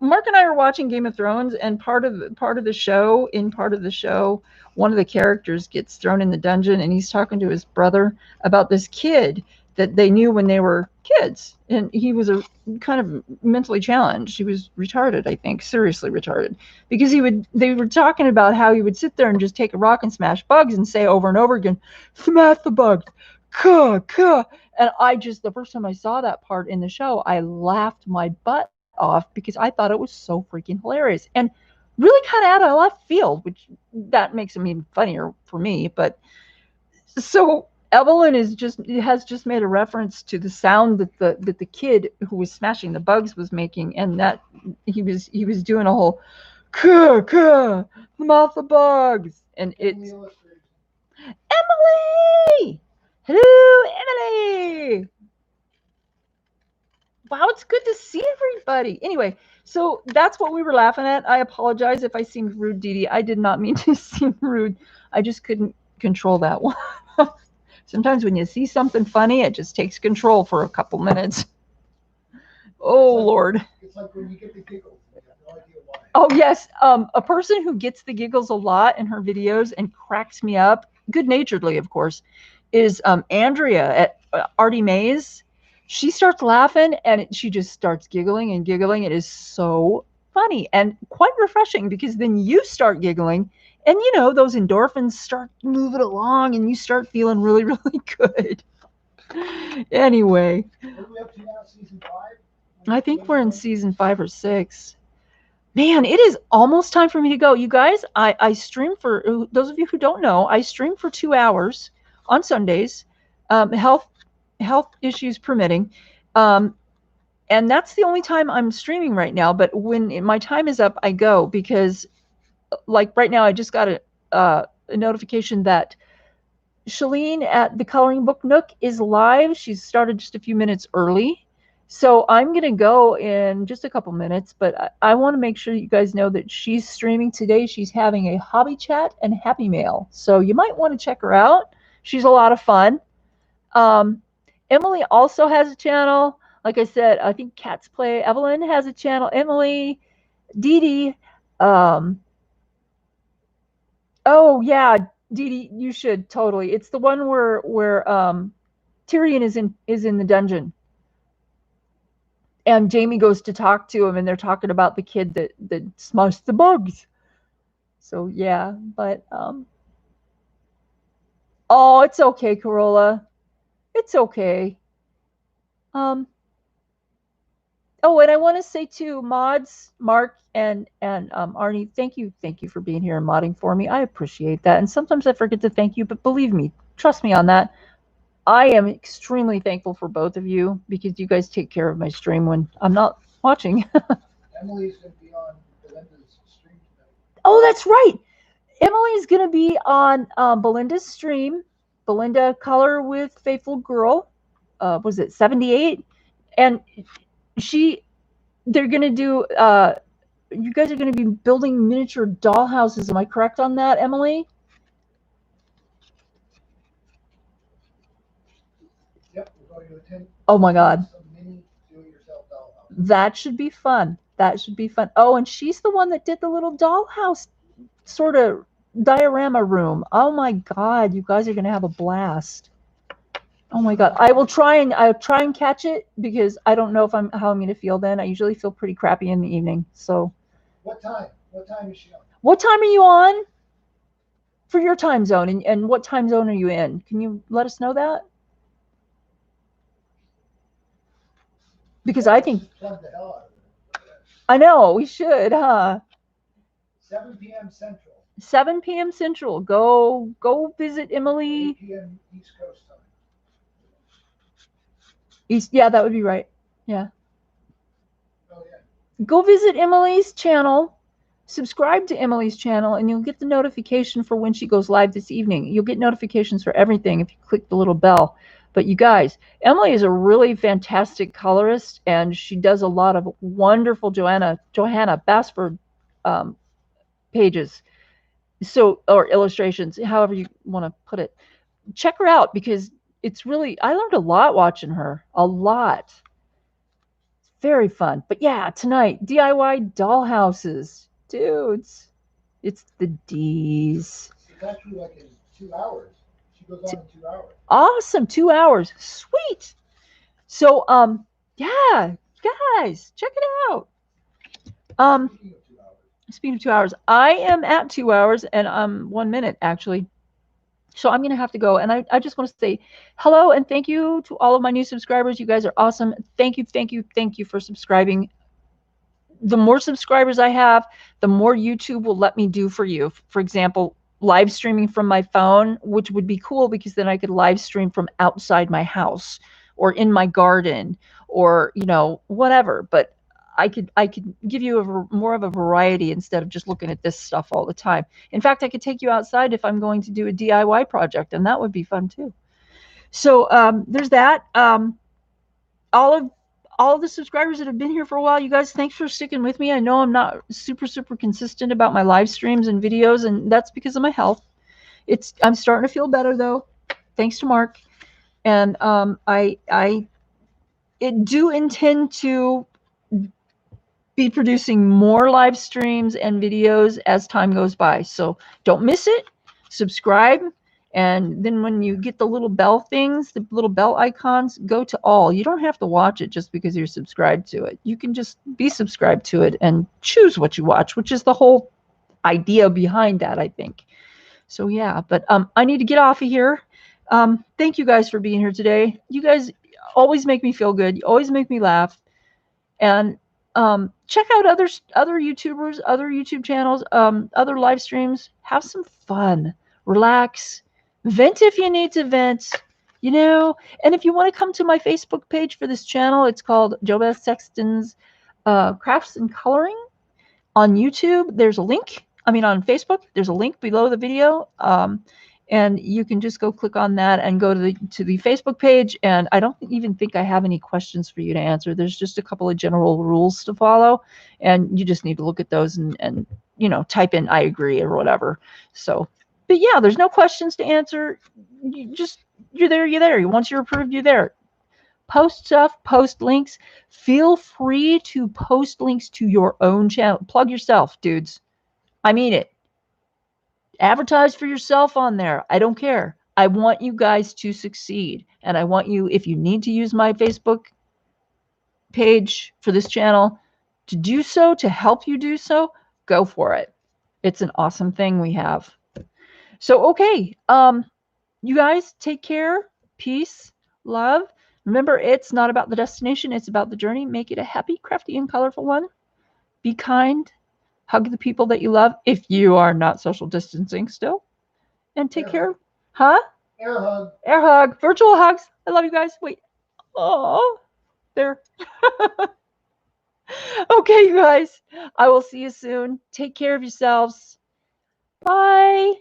Mark and I are watching Game of Thrones, and part of the show, one of the characters gets thrown in the dungeon, and he's talking to his brother about this kid that they knew when they were kids, and he was a kind of mentally challenged. He was retarded, I think, seriously retarded, because they were talking about how he would sit there and just take a rock and smash bugs and say over and over again, smash the bugs, ka ka. And the first time I saw that part in the show, I laughed my butt off because I thought it was so freaking hilarious and really kind of out of left field, which that makes him even funnier for me. But so Evelyn has just made a reference to the sound that the kid who was smashing the bugs was making, and that he was doing a whole ka ka mouth the bugs, and it's Emily. Hello, Emily. Wow, it's good to see everybody. Anyway, so that's what we were laughing at. I apologize if I seemed rude, Dee Dee. I did not mean to seem rude. I just couldn't control that one. Sometimes when you see something funny, it just takes control for a couple minutes. Oh, Lord. It's like when you get the giggles. You have no idea why. Oh, yes. A person who gets the giggles a lot in her videos and cracks me up, good-naturedly, of course, is Andrea at Artie Mays. She starts laughing and she just starts giggling and giggling. It is so funny and quite refreshing because then you start giggling and, those endorphins start moving along and you start feeling really, really good. Anyway. What are we up to now, season 5? I think we're in season 5 or 6. Man, it is almost time for me to go. You guys, I stream for, those of you who don't know, I stream for 2 hours on Sundays, health issues permitting. And that's the only time I'm streaming right now. But when my time is up, I go because, like right now, I just got a notification that Shalene at the Coloring Book Nook is live. She's started just a few minutes early. So I'm going to go in just a couple minutes, but I want to make sure you guys know that she's streaming today. She's having a hobby chat and happy mail. So you might want to check her out. She's a lot of fun. Emily also has a channel. Like I said, I think Cats Play. Evelyn has a channel. Emily, Dee Dee. Oh, yeah, Dee Dee, you should totally. It's the one where Tyrion is in the dungeon. And Jamie goes to talk to him, and they're talking about the kid that smushed the bugs. So yeah, but oh, it's okay, Corolla. It's okay. Oh, and I want to say too, mods, Mark and Arnie, thank you for being here and modding for me. I appreciate that. And sometimes I forget to thank you, but believe me, trust me on that. I am extremely thankful for both of you because you guys take care of my stream when I'm not watching. Emily's going to be on Belinda's stream tonight. Oh, that's right. Emily's going to be on Belinda's stream. Belinda Color with Faithful Girl. Was it 78? And they're going to do, you guys are going to be building miniature dollhouses. Am I correct on that, Emily? Yep, we're going to attend. Oh my God. Some mini do-it-yourself dollhouse. That should be fun. That should be fun. Oh, and she's the one that did the little dollhouse sort of diorama room. Oh my God, you guys are going to have a blast. Oh my God. I'll try and catch it because I don't know how I'm going to feel then. I usually feel pretty crappy in the evening. So What time? What time is she on? what time are you on for your time zone? And what time zone are you in? Can you let us know that? because I think, Plug the hell out of it. I know, we should, huh? 7 p.m. Central. 7 p.m. Central. Go visit 8 Emily. p.m. East Coast time. Yeah, that would be right. Yeah. Oh, yeah. Go visit Emily's channel. Subscribe to Emily's channel, and you'll get the notification for when she goes live this evening. You'll get notifications for everything if you click the little bell. But you guys, Emily is a really fantastic colorist, and she does a lot of wonderful Johanna Basford pages, or illustrations, however you want to put it. Check her out, because it's really, I learned a lot watching her, a lot. Very fun. But yeah, tonight, DIY dollhouses. Dudes, it's the D's. It's actually like in 2 hours. She goes on in 2 hours. Awesome. 2 hours. Sweet. So, yeah, guys, check it out. Speaking of 2 hours, I am at 2 hours and 1 minute, actually. So I'm going to have to go. And I just want to say hello and thank you to all of my new subscribers. You guys are awesome. Thank you for subscribing. The more subscribers I have, the more YouTube will let me do for you. For example, live streaming from my phone, which would be cool because then I could live stream from outside my house or in my garden or, whatever. But I could give you more of a variety instead of just looking at this stuff all the time. In fact, I could take you outside if I'm going to do a DIY project, and that would be fun too. So there's that. All of the subscribers that have been here for a while, you guys, thanks for sticking with me. I know I'm not super consistent about my live streams and videos, and that's because of my health. I'm starting to feel better though, thanks to Mark. And I do intend to be producing more live streams and videos as time goes by. So don't miss it. Subscribe. And then when you get the little bell things, the little bell icons, go to all. You don't have to watch it just because you're subscribed to it. You can just be subscribed to it and choose what you watch, which is the whole idea behind that, I think. So yeah, but I need to get off of here. Thank you guys for being here today. You guys always make me feel good. You always make me laugh. And check out other YouTubers, other YouTube channels, other live streams. Have some fun. Relax. Vent if you need to vent. And if you want to come to my Facebook page for this channel, it's called JoBeth SEXTON'S Crafts and Coloring. On YouTube, there's a link. On Facebook, there's a link below the video. And you can just go click on that and go to the Facebook page. And I don't even think I have any questions for you to answer. There's just a couple of general rules to follow. And you just need to look at those and type in I agree or whatever. So, but yeah, there's no questions to answer. You're there. Once you're approved, you're there. Post stuff, post links. Feel free to post links to your own channel. Plug yourself, dudes. I mean it. Advertise for yourself on there. I don't care. I want you guys to succeed. And I want you, if you need to use my Facebook page for this channel to do so, to help you do so, go for it. It's an awesome thing we have. So, okay. You guys take care. Peace. Love. Remember, it's not about the destination. It's about the journey. Make it a happy, crafty, and colorful one. Be kind. Hug the people that you love if you are not social distancing still. And take care. Huh? Air hug. Air hug. Virtual hugs. I love you guys. Wait. Oh, there. Okay, you guys. I will see you soon. Take care of yourselves. Bye.